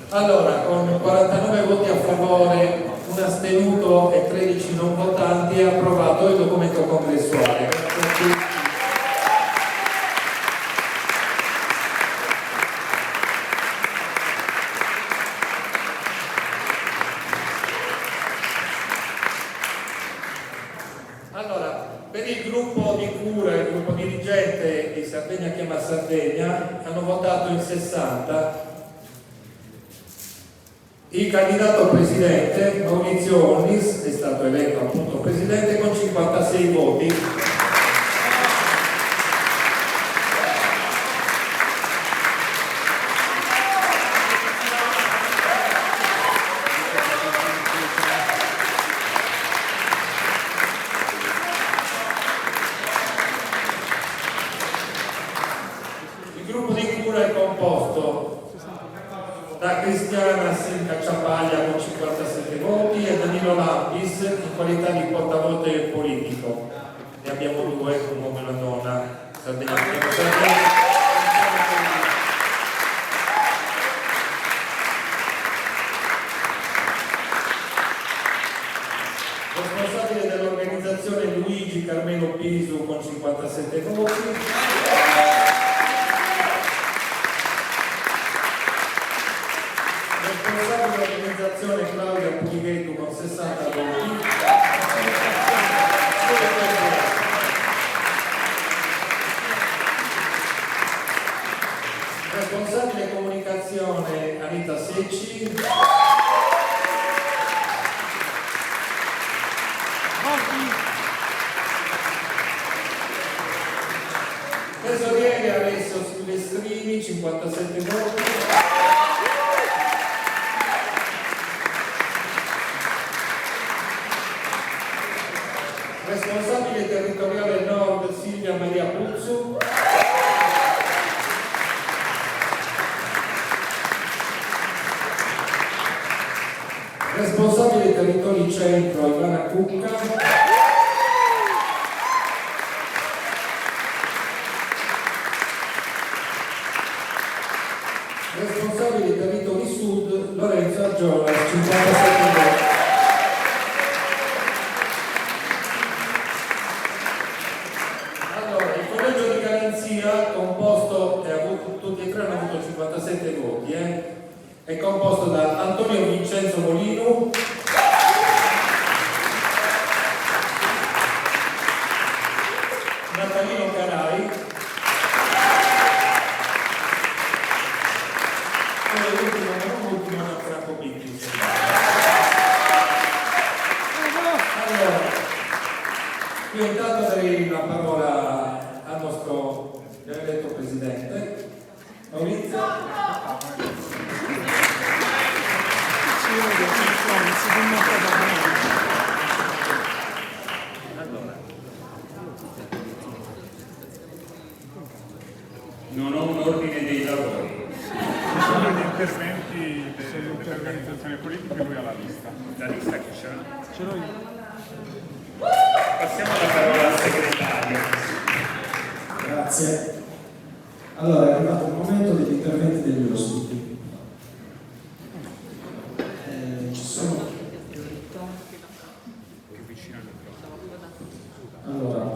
Allora, con 49 voti a favore, un astenuto e 13 non votanti, è approvato il documento congressuale. Grazie a tutti. Allora, per il gruppo di cura, il gruppo dirigente di Sardegna Chiama Sardegna, hanno votato in 60. Il candidato presidente Maurizio Onnis è stato eletto appunto presidente con 56 voti. da Cristiana Cacciapaglia con 57 voti e Danilo Lampis in qualità di portavoce politico. Ne abbiamo due, un uomo e una donna. Responsabile dell'organizzazione Luigi Carmelo Pisu con 57 voti. Responsabile dell'organizzazione Claudia Puglivetto con 60 voti. Responsabile comunicazione Anita Secci. Tesoriere Alessio Silvestrini 57 voti. Responsabile territoriale Nord Silvia Maria Puzzu. Responsabile territori centro Ivana Cucca. Responsabile territori sud Lorenzo Argiola 57 voti. Allora, il collegio di garanzia composto, tutti e tre hanno avuto 57 voti, è composto da Antonio Vincenzo Molino, Natalino Carai e l'ultimo ma non ultimo Franco Picchis. Allora, io intanto darei la parola al nostro eletto presidente Maurizio. Non ho un ordine dei lavori. Sono gli interventi delle organizzazioni politiche, lui ha la lista. La lista che c'è? Ce l'ho io. Passiamo la parola al segretario. Grazie. Allora è arrivato il momento degli interventi degli ospiti. Ci sono. Allora,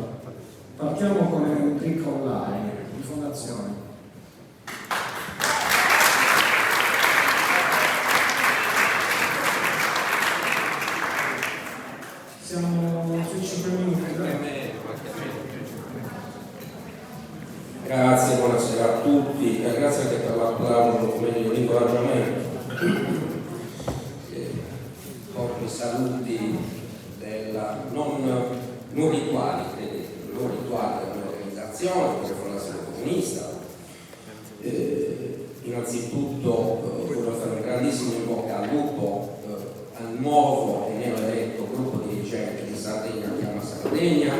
partiamo con Enrico Online di Fondazione. Siamo sui 5 minuti. Grazie, buonasera a tutti e grazie anche per l'applauso, come dire, l'incoraggiamento. Porto i saluti della non rituali, non rituali della mia organizzazione, della Fondazione Comunista. Innanzitutto voglio fare un grandissimo in bocca al lupo, al nuovo e neoeletto gruppo dirigente di Sardegna Chiama Sardegna.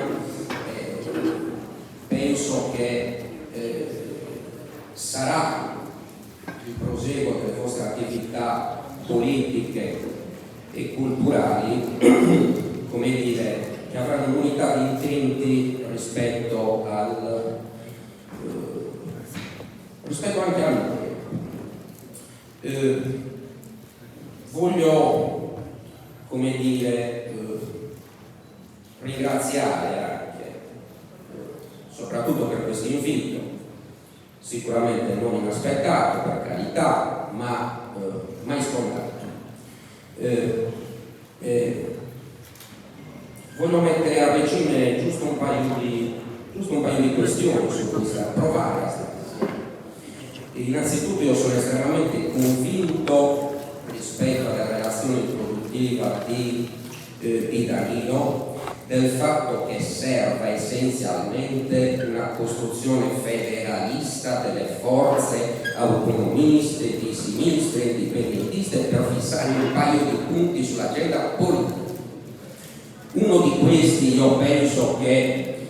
Penso che sarà il proseguo delle vostre attività politiche e culturali, come dire, che avranno un'unità di intenti rispetto anche a noi. Voglio, come dire, ringraziare anche, soprattutto per questo invito, sicuramente non inaspettato, per carità, ma mai scontato. Voglio mettere a regime giusto un paio di questioni su cui provare questa questione. Innanzitutto io sono estremamente convinto rispetto alla relazione introduttiva di Danilo del fatto che serva essenzialmente una costruzione federalista delle forze autonomiste, di sinistra, indipendentiste per fissare un paio di punti sull'agenda politica. Uno di questi io penso che,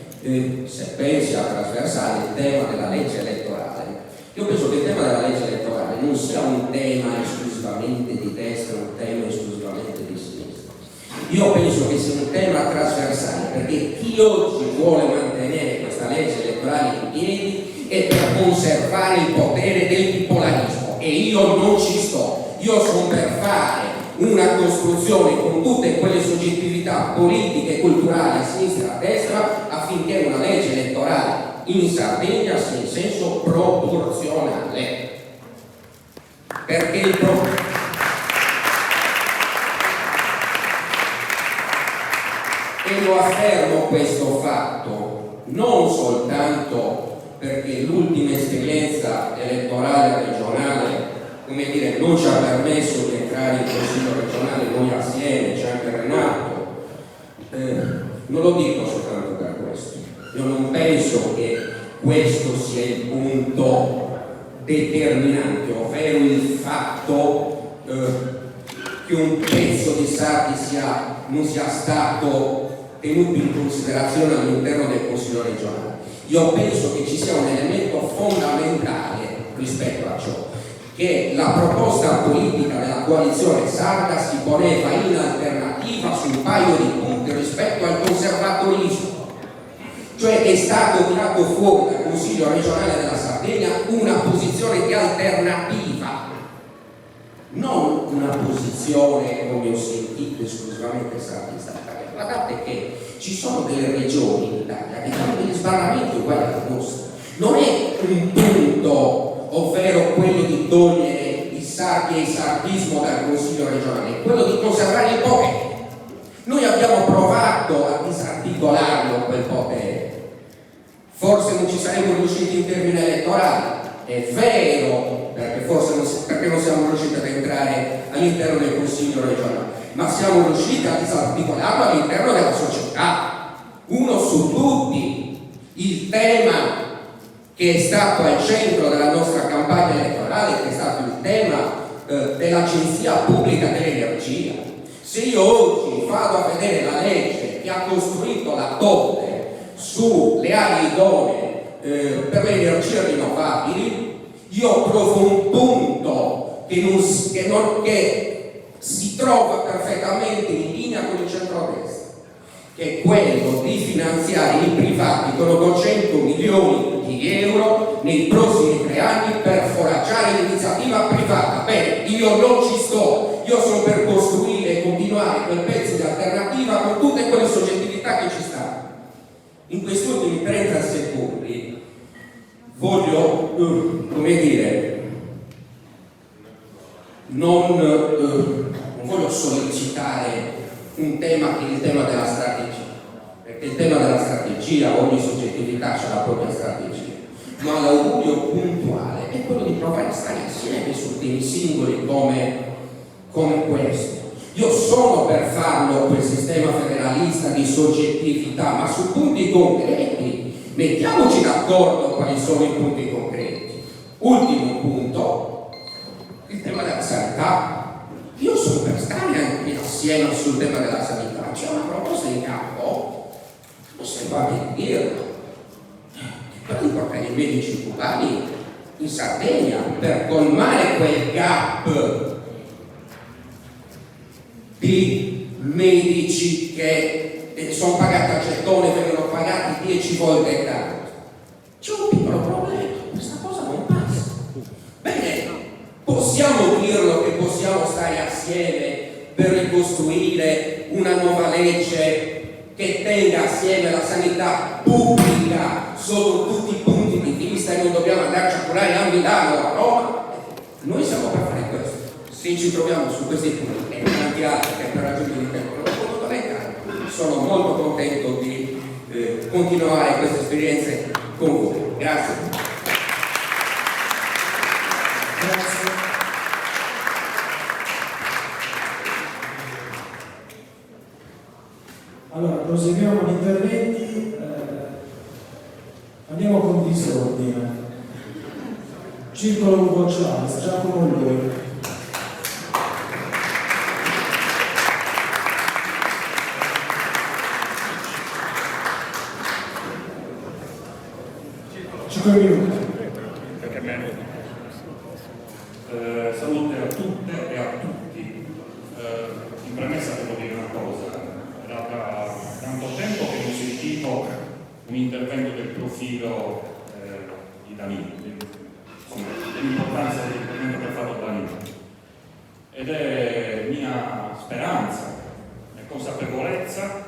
se pensi a trasversale, il tema della legge elettorale, Io penso che il tema della legge elettorale non sia un tema esclusivamente di destra, un tema esclusivamente di sinistra. Io penso che sia un tema trasversale, perché chi oggi vuole mantenere questa legge elettorale in piedi è per conservare il potere del bipolarismo, e io non ci sto. Io sono per fare una costruzione con tutte quelle soggettività politiche e culturali a sinistra e a destra, affinché una legge elettorale in Sardegna sia in senso proporzionale, perché e lo affermo questo fatto non soltanto perché l'ultima esperienza elettorale regionale, come dire, non ci ha permesso di entrare in consiglio regionale noi assieme, c'è anche Renato, non lo dico soltanto per questo. Io non penso che questo sia il punto determinante, ovvero il fatto che un pezzo di Sardi non sia stato tenuto in considerazione all'interno del Consiglio regionale. Io penso che ci sia un elemento fondamentale rispetto a ciò, che la proposta politica della coalizione sarda si poneva in alternativa su un paio di punti rispetto al conservatorismo. Cioè è stato tirato fuori dal Consiglio regionale della Sardegna una posizione di alternativa, non una posizione, come ho sentito, esclusivamente sardista. Guardate che ci sono delle regioni in Italia che hanno degli sbarramenti uguali al nostro. Non è un punto, ovvero quello di togliere i sardi e il sardismo dal Consiglio regionale, è quello di conservare il potere. Noi abbiamo provato a disarticolarlo quel potere. Forse non ci saremmo riusciti in termini elettorali, è vero, perché non siamo riusciti ad entrare all'interno del Consiglio regionale, ma siamo riusciti a disarticolarlo all'interno della società. Uno su tutti, il tema che è stato al centro della nostra campagna elettorale, che è stato il tema dell'Agenzia Pubblica dell'Energia. Se io oggi vado a vedere la legge che ha costruito la TOTE sulle aree idonee per le energie rinnovabili, io trovo un punto che si trova perfettamente in linea con il centrodestra, che è quello di finanziare i privati con 800 milioni di euro nei prossimi 3 anni per foraggiare l'iniziativa privata. Bene, io non ci sto, io sono per costruire e continuare quel pezzo di alternativa con tutte quelle soggettività che ci stanno. In questi ultimi 30 secondi voglio, non voglio sollecitare un tema che è il tema della strategia, perché il tema della strategia, ogni soggettività ha la propria strategia, ma l'augurio puntuale è quello di provare a stare insieme su temi singoli come questo. Io sono per farlo quel sistema federalista di soggettività, ma su punti concreti mettiamoci d'accordo quali sono i punti concreti. Ultimo punto, il tema della sanità. Io sono per stare anche assieme sul tema della sanità. C'è una proposta in campo, non si va a dirlo, per portare i medici cubani in Sardegna per colmare quel gap di medici che sono pagati a gettone, vengono pagati 10 volte tanto. C'è un piccolo problema, questa cosa non passa. Bene, possiamo dirlo che possiamo stare assieme per ricostruire una nuova legge che tenga assieme la sanità pubblica sotto tutti i punti di vista e non dobbiamo andarci a curare a Milano o a Roma? Noi siamo per fare questo. Se ci troviamo su questi punti e tanti altri che per ragioni di tempo non ho potuto elencare, sono molto contento di continuare queste esperienze con voi. Grazie. Grazie. Allora, proseguiamo gli interventi. Andiamo con disordine. Circolo Ugo Cialis, Giacomo Lui. Minuti. Perché me salute a tutte e a tutti. In premessa devo dire una cosa, era da tanto tempo che non sentivo un intervento del profilo di Danilo, insomma, dell'importanza dell'intervento che ha fatto Danilo. Ed è mia speranza e consapevolezza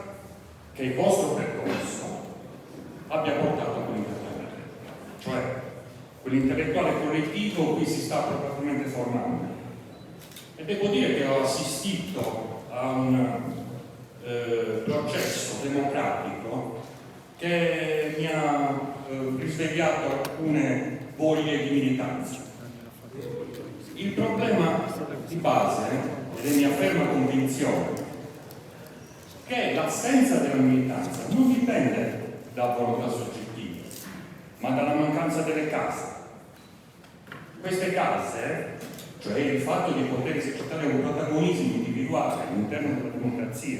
che il vostro percorso abbia portato a quell'intervento, cioè quell'intellettuale collettivo qui si sta probabilmente formando. E devo dire che ho assistito a un processo democratico che mi ha risvegliato alcune voglie di militanza. Il problema di base, ed è mia ferma convinzione, che l'assenza della militanza non dipende da volontà soggettiva, ma dalla mancanza delle case. Queste case, cioè il fatto di poter esercitare un protagonismo individuale all'interno della democrazia,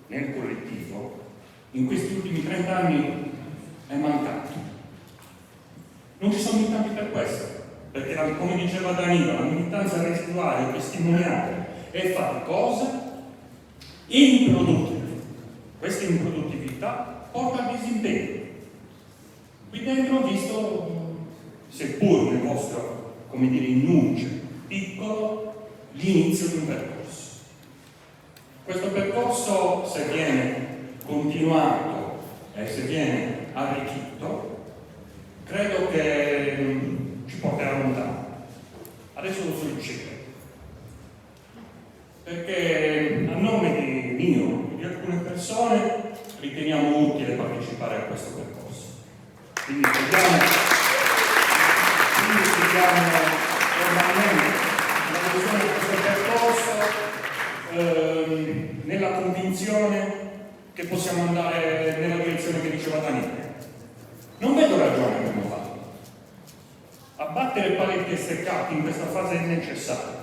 nel collettivo, in questi ultimi 30 anni è mancato. Non ci sono militanti per questo, perché come diceva Danilo, la militanza residuale o testimoniale è faticosa e improduttiva. Questa improduttività porta al disimpegno. Qui dentro ho visto, seppur nel vostro, come dire, innuncio piccolo, l'inizio di un percorso. Questo percorso, se viene continuato e se viene arricchito, credo che ci porterà lontano. Adesso lo sollecito, perché a nome di mio e di alcune persone riteniamo utile partecipare a questo percorso. Quindi chiediamo formalmente l'adesione a questo percorso nella convinzione che possiamo andare nella direzione che diceva Danilo. Non vedo ragione per non farlo. Abbattere paletti e steccati in questa fase è necessario.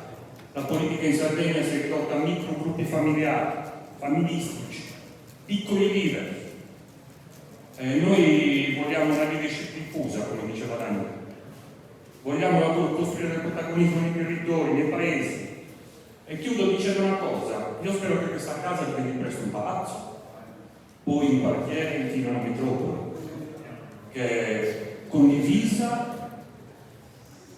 La politica in Sardegna si è ridotta a microgruppi familiari, familistici, piccoli leader. Noi vogliamo una leadership diffusa, come diceva Danilo. Vogliamo costruire il protagonismo nei territori, nei paesi. E chiudo dicendo una cosa: io spero che questa casa diventi presto un palazzo, poi un quartiere, infine una metropoli, che è condivisa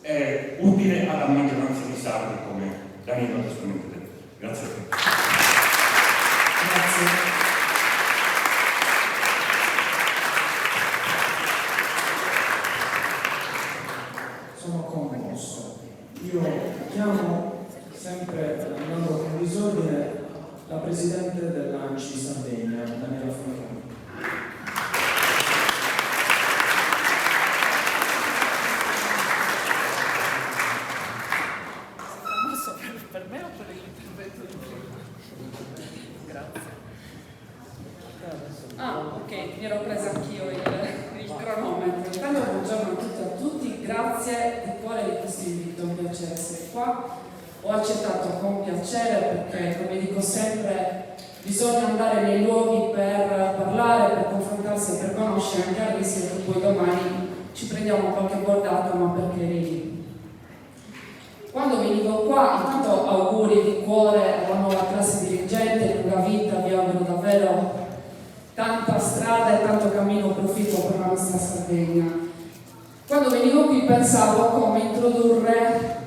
e utile alla maggioranza di sardi, come Danilo ha giustamente detto. Grazie a tutti. Grazie. Sono commosso. Io chiamo, sempre andando con disordine, la Presidente dell'ANCI Sardegna, Daniela Forlani. Per me o per l'intervento di prima? Grazie. Ok, mi ero presa anch'io il cronometro. Intanto buongiorno a tutti e a tutti, grazie di cuore di questo invito, è un piacere essere qua. Ho accettato con piacere perché, come dico sempre, bisogna andare nei luoghi per parlare, per confrontarsi, per conoscere anche a rischio che poi domani ci prendiamo qualche bordata, ma perché lì. Quando venivo qua, intanto auguri di cuore alla nuova classe dirigente, lunga vita, vi auguro davvero tanta strada e tanto cammino proficuo per la nostra Sardegna. Quando venivo qui pensavo a come introdurre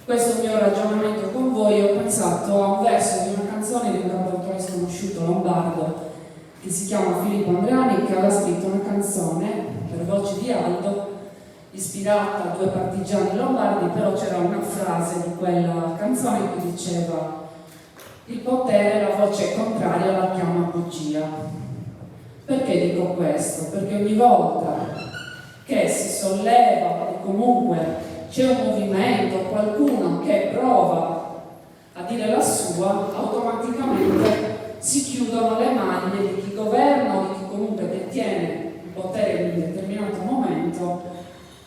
questo mio ragionamento con voi. Ho pensato a un verso di una canzone di un cantautore sconosciuto lombardo che si chiama Filippo Andreani, che aveva scritto una canzone per voci di Aldo ispirata a due partigiani lombardi, però c'era una frase di quella canzone che diceva: il potere, la voce contraria la chiama bugia. Perché dico questo? Perché ogni volta che si solleva e comunque c'è un movimento, qualcuno che prova a dire la sua, automaticamente si chiudono le maglie di chi governa o di chi comunque detiene il potere in un determinato momento,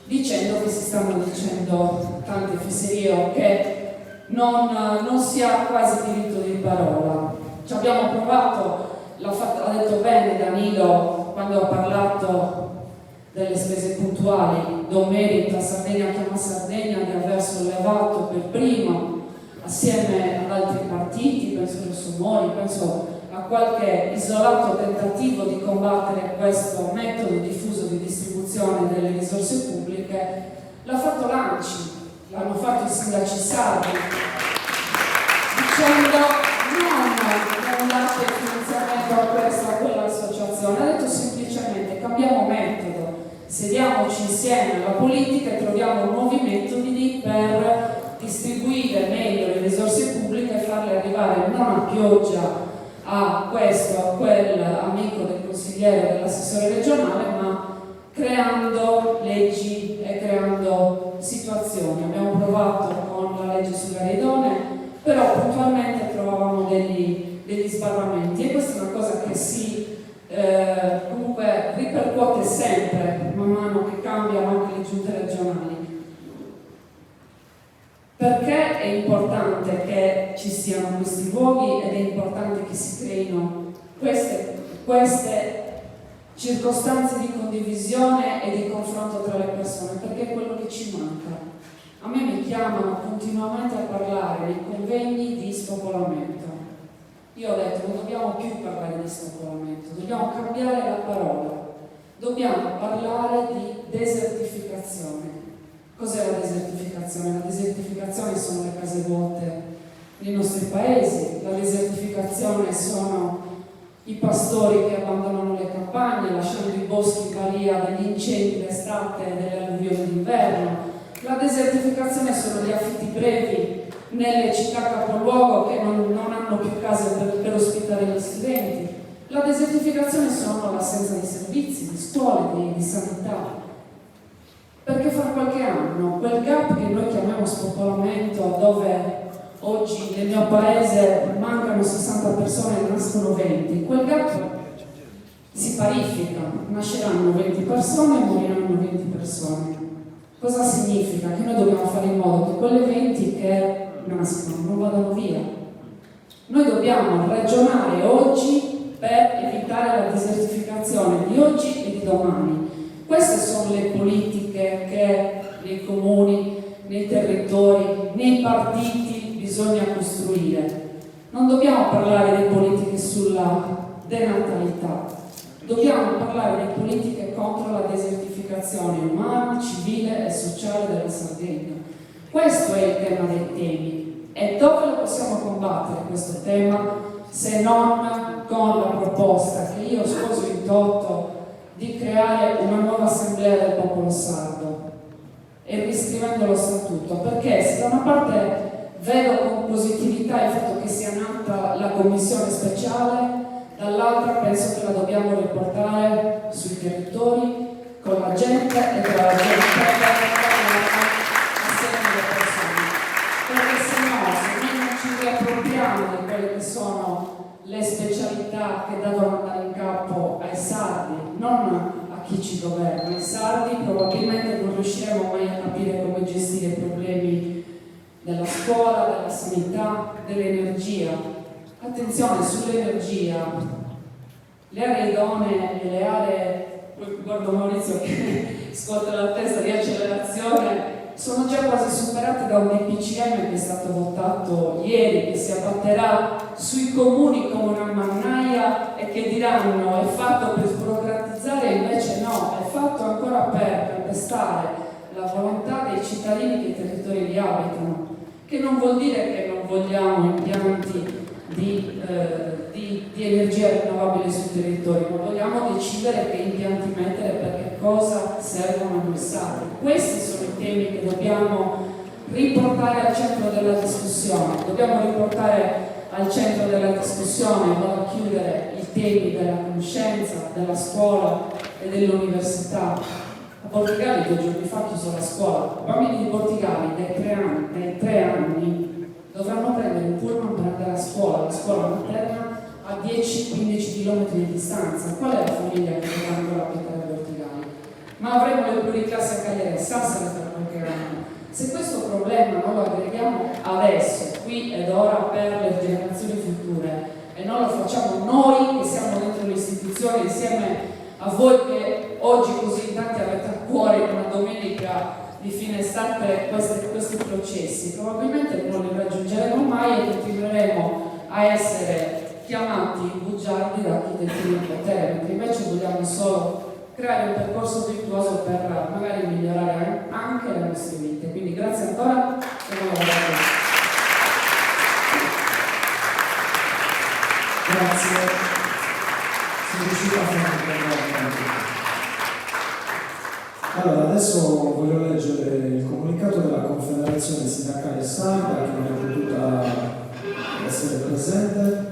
dicendo che si stanno dicendo tante fesserie o che non si ha quasi diritto di parola. Ci abbiamo provato, ha detto bene Danilo quando ha parlato delle spese puntuali, do merito a Sardegna Chiama Sardegna di aver sollevato per primo, assieme ad altri partiti, penso a Rosso Mori, penso a qualche isolato tentativo di combattere questo metodo diffuso di distribuzione delle risorse pubbliche, l'ha fatto l'ANCI, l'hanno fatto i sindaci sardi, dicendo non date il finanziamento a questa o a quella associazione, ha detto semplicemente cambiamo metodo, sediamoci insieme alla politica e troviamo nuovi metodi per distribuire meglio le risorse pubbliche e farle arrivare non a pioggia a questo, a quel amico del consigliere, dell'assessore regionale, ma creando leggi e creando situazioni. Abbiamo provato con la legge sulle aree idonee, però puntualmente trovavamo degli sbarramenti e questa è una cosa che si comunque ripercuote sempre man mano che cambiano anche le giunte regionali. Perché è importante che ci siano questi luoghi ed è importante che si creino queste circostanze di condivisione e di confronto tra le persone, perché è quello che ci manca. A me mi chiamano continuamente a parlare nei convegni di spopolamento. Io ho detto non dobbiamo più parlare di spopolamento, dobbiamo cambiare la parola, dobbiamo parlare di desertificazione. Cos'è la desertificazione? La desertificazione sono le case vuote nei nostri paesi, la desertificazione sono i pastori che abbandonano le campagne lasciando i boschi in balia degli incendi d'estate e delle alluvioni d'inverno, la desertificazione sono gli affitti brevi nelle città capoluogo che non hanno più case per ospitare gli studenti, la desertificazione sono l'assenza di servizi, di scuole, di sanità. Perché fra qualche anno quel gap che noi chiamiamo spopolamento, dove oggi nel mio paese mancano 60 persone e nascono 20, quel gap si parifica, nasceranno 20 persone e moriranno 20 persone. Cosa significa? Che noi dobbiamo fare in modo che quelle 20 che nascono non vadano via. Noi dobbiamo ragionare oggi per evitare la desertificazione di oggi e di domani. Queste sono le politiche che nei comuni, nei territori, nei partiti bisogna costruire. Non dobbiamo parlare di politiche sulla denatalità, dobbiamo parlare di politiche contro la desertificazione umana, civile e sociale della Sardegna. Questo è il tema dei temi. E dove lo possiamo combattere questo tema se non con la proposta che io sposo in toto di creare una nuova assemblea del popolo sardo e riscrivendo lo statuto, perché se da una parte vedo con positività il fatto che sia nata la commissione speciale, dall'altra penso che la dobbiamo riportare sui territori con la gente e tra la gente assieme alle persone, perché se noi non ci riappropriamo di quelle che sono le specialità che devono andare in capo ai sardi, non a chi ci governa. I sardi probabilmente non riusciremo mai a capire come gestire i problemi della scuola, della sanità, dell'energia. Attenzione, sull'energia, le aree idonee e le aree, guardo Maurizio che scuote la testa, di accelerazione, sono già quasi superate da un DPCM che è stato votato ieri, che si abbatterà sui comuni come una mannaia e che diranno è fatto per sburocratizzare, invece no, è fatto ancora per calpestare la volontà dei cittadini che i territori li abitano, che non vuol dire che non vogliamo impianti di energia rinnovabile sui territori, ma vogliamo decidere che impianti mettere per che cosa servono a noi sardi. Questi sono i temi che dobbiamo riportare al centro della discussione, dobbiamo riportare al centro della discussione, vado a chiudere, i temi della conoscenza, della scuola e dell'università. A Portigali 2 giorni fa chiuso la scuola, i bambini di Portigali dai 3 anni dovranno prendere un pullman per andare a scuola, la scuola materna a 10-15 km di distanza. Qual è la famiglia che dovrà ancora abitare a Portigali? Ma avremo le pluriclassi a Cagliari e Sassari tra qualche anno. Se questo problema non lo aggreghiamo adesso, qui ed ora per le generazioni future, e non lo facciamo noi che siamo dentro le istituzioni insieme a voi che oggi così in tanti stessi. Probabilmente non li raggiungeremo mai e continueremo a essere chiamati bugiardi da chi detiene il potere, mentre invece vogliamo solo creare un percorso virtuoso per magari migliorare anche le nostre vite. Quindi grazie ancora e buon lavoro. Grazie. Sono riuscito a fare. Allora, adesso voglio leggere il comunicato della Confederazione Sindacale Sarda, che non è potuta essere presente.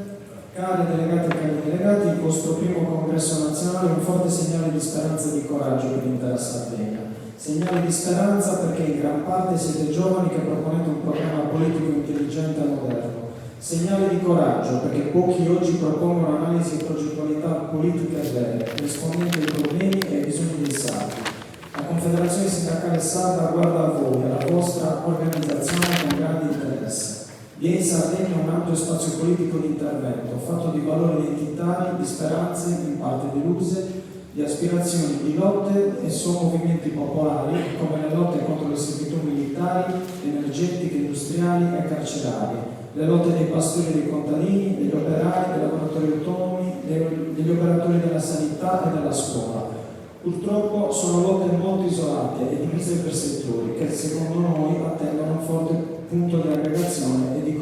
Cari delegati e cari delegati, il vostro primo congresso nazionale è un forte segnale di speranza e di coraggio per l'intera Sardegna. Segnale di speranza perché in gran parte siete giovani che proponete un programma politico intelligente e moderno. Segnale di coraggio perché pochi oggi propongono analisi e progettualità politiche vere, rispondenti ai problemi e ai bisogni dei sardi. La Confederazione Sindacale Sarda guarda a voi, alla vostra organizzazione con grande interesse. Vi è in Sardegna un ampio spazio politico di intervento, fatto di valori identitari, di speranze, in parte deluse, di aspirazioni, di lotte e sono movimenti popolari, come le lotte contro le servitù militari, energetiche, industriali e carcerarie, le lotte dei pastori e dei contadini, degli operai, dei lavoratori autonomi, degli operatori della sanità e della scuola. Purtroppo sono lotte molto isolate e divise per settori che secondo noi attendono un forte punto di aggregazione e di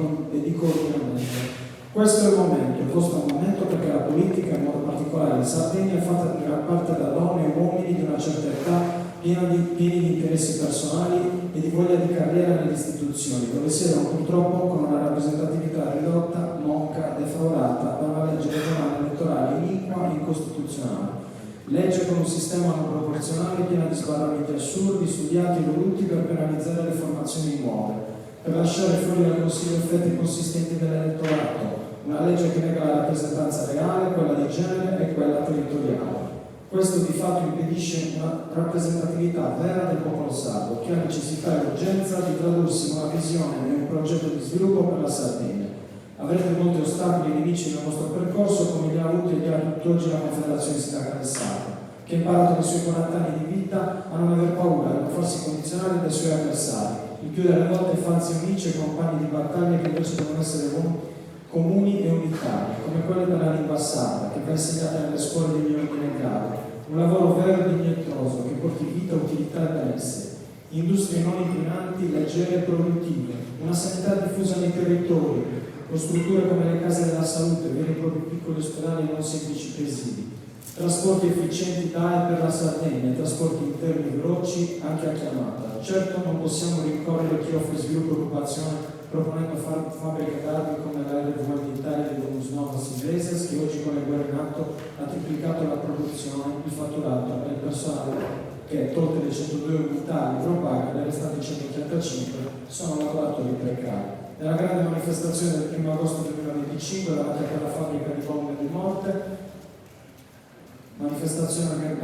coordinamento. Questo è il momento, il vostro momento, perché la politica, in modo particolare in Sardegna, è fatta in gran parte da donne e uomini di una certa età, pieni di interessi personali e di voglia di carriera nelle istituzioni, dove siedono purtroppo con una rappresentatività ridotta, monca, defraudata da una legge regionale elettorale iniqua e incostituzionale. Legge con un sistema non proporzionale pieno di sbarramenti assurdi, studiati e voluti per penalizzare le formazioni nuove, per lasciare fuori dal Consiglio effetti consistenti dell'elettorato, una legge che nega la rappresentanza reale, quella di genere e quella territoriale. Questo di fatto impedisce una rappresentatività vera del popolo sardo, che ha necessità e urgenza di tradursi in una visione e un progetto di sviluppo per la Sardegna. Avrete molti ostacoli e nemici nel vostro percorso, come li ha avuti e li ha tutt'oggi la Confederazione Sindacale Sarda, che ha imparato nei suoi 40 anni di vita a non aver paura, a non farsi condizionare dai suoi avversari, il più delle volte falsi amici e compagni di battaglia che invece devono essere comuni e unitari, come quelle della lingua sarda, che va insegnata nelle scuole degli ordini grado, un lavoro vero e dignitoso che porti vita, utilità e benessere, industrie non inquinanti, leggere e produttive, una sanità diffusa nei territori, con strutture come le case della salute, veri e propri piccoli ospedali e non semplici presidi, trasporti efficienti da e per la Sardegna, trasporti interni veloci anche a chiamata. Certo non possiamo rincorrere chi offre sviluppo e occupazione proponendo fabbriche d'armi come la RV Italia di Domus Novas Iglesias, che oggi con le guerre in atto ha triplicato la produzione, il fatturato e il personale che, tolte le 102 unità di propaga, le restanti 135 sono lavoratori precari. Nella grande manifestazione del 1 agosto 2025 davanti a quella fabbrica di bombe di morte, la manifestazione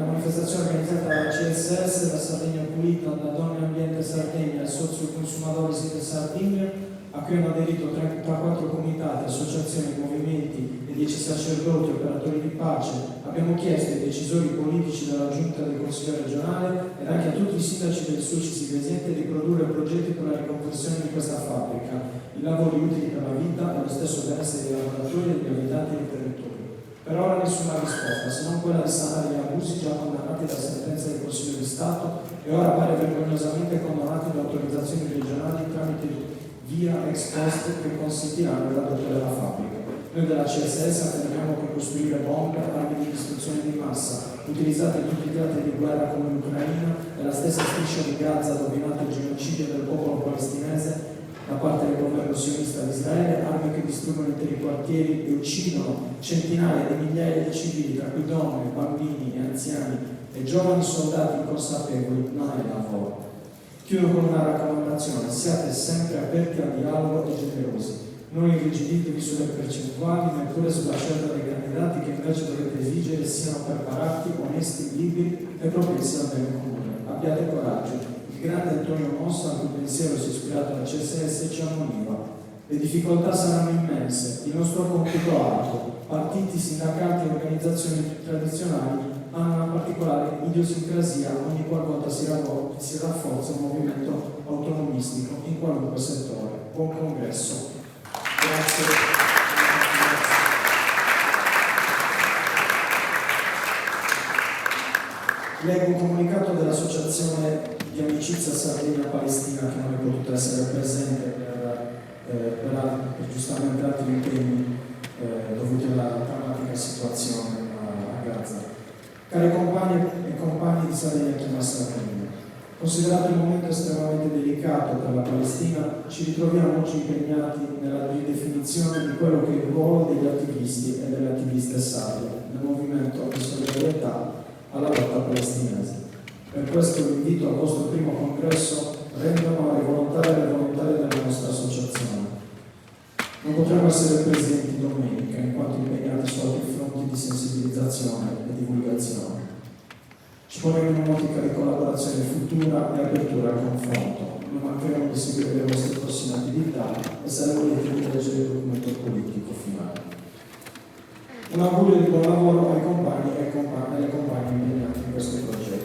organizzata dalla CSS, da Sardegna Pulita, da Donne Ambiente Sardegna e Socio Consumatori Sede Sardegna, a cui hanno aderito 34 comitati, associazioni, movimenti e 10 sacerdoti, operatori di pace. Abbiamo chiesto ai decisori politici della giunta del Consiglio regionale ed anche a tutti i sindaci del Suci Sigresiente di produrre progetti per la riconversione di questa fabbrica, i lavori utili per la vita e lo stesso benessere dei lavoratori e degli abitanti del territorio. Per ora nessuna risposta, se non quella di sanare gli abusi già condannati da sentenza del Consiglio di Stato e ora pare vergognosamente condannati da autorizzazioni regionali tramite via ex post che consentiranno l'apertura della fabbrica. Noi della CSS affermiamo che costruire bombe, armi di distruzione di massa, utilizzate in tutti i teatri di guerra come l'Ucraina e la stessa striscia di Gaza dove è nato il genocidio del popolo palestinese da parte del governo sionista di Israele, armi che distruggono interi quartieri e uccidono centinaia di migliaia di civili, tra cui donne, bambini e anziani e giovani soldati inconsapevoli, non è lavoro. Chiudo con una raccomandazione: siate sempre aperti al dialogo e generosi. Non irrigiditevi sulle percentuali, neppure sulla scelta dei candidati che invece dovete esigere siano preparati, onesti, liberi e propensi al bene comune. Abbiate coraggio. Il grande Antonio Mossa, al cui pensiero si è ispirato alla CSS, ci ammoniva. Le difficoltà saranno immense, il nostro compito alto, partiti, sindacati e organizzazioni tradizionali hanno una particolare idiosincrasia ogni qualvolta si rafforza un movimento autonomistico in qualunque settore. Buon congresso. Grazie. Leggo un comunicato dell'Associazione di Amicizia Sardegna-Palestina che non è potuta essere presente per giustamente altri impegni dovuti alla drammatica situazione a Gaza. Cari compagni e compagni di Sardegna e Sardegna, considerato il momento estremamente delicato per la Palestina, ci ritroviamo oggi impegnati nella ridefinizione di quello che è il ruolo degli attivisti e delle attiviste sarde nel movimento di solidarietà alla lotta palestinese. Per questo l'invito al vostro primo congresso rende onore ai volontari e alle volontarie della nostra associazione. Non potremo essere presenti domenica in quanto impegnati su altri fronti di sensibilizzazione e divulgazione. Ci poniamo in un'ottica di collaborazione futura e apertura al confronto. Non mancheremo di seguire le vostre prossime attività e saremo lieti di leggere il documento politico finale. Un augurio di buon lavoro ai compagni e alle compagne impegnati in questo progetto.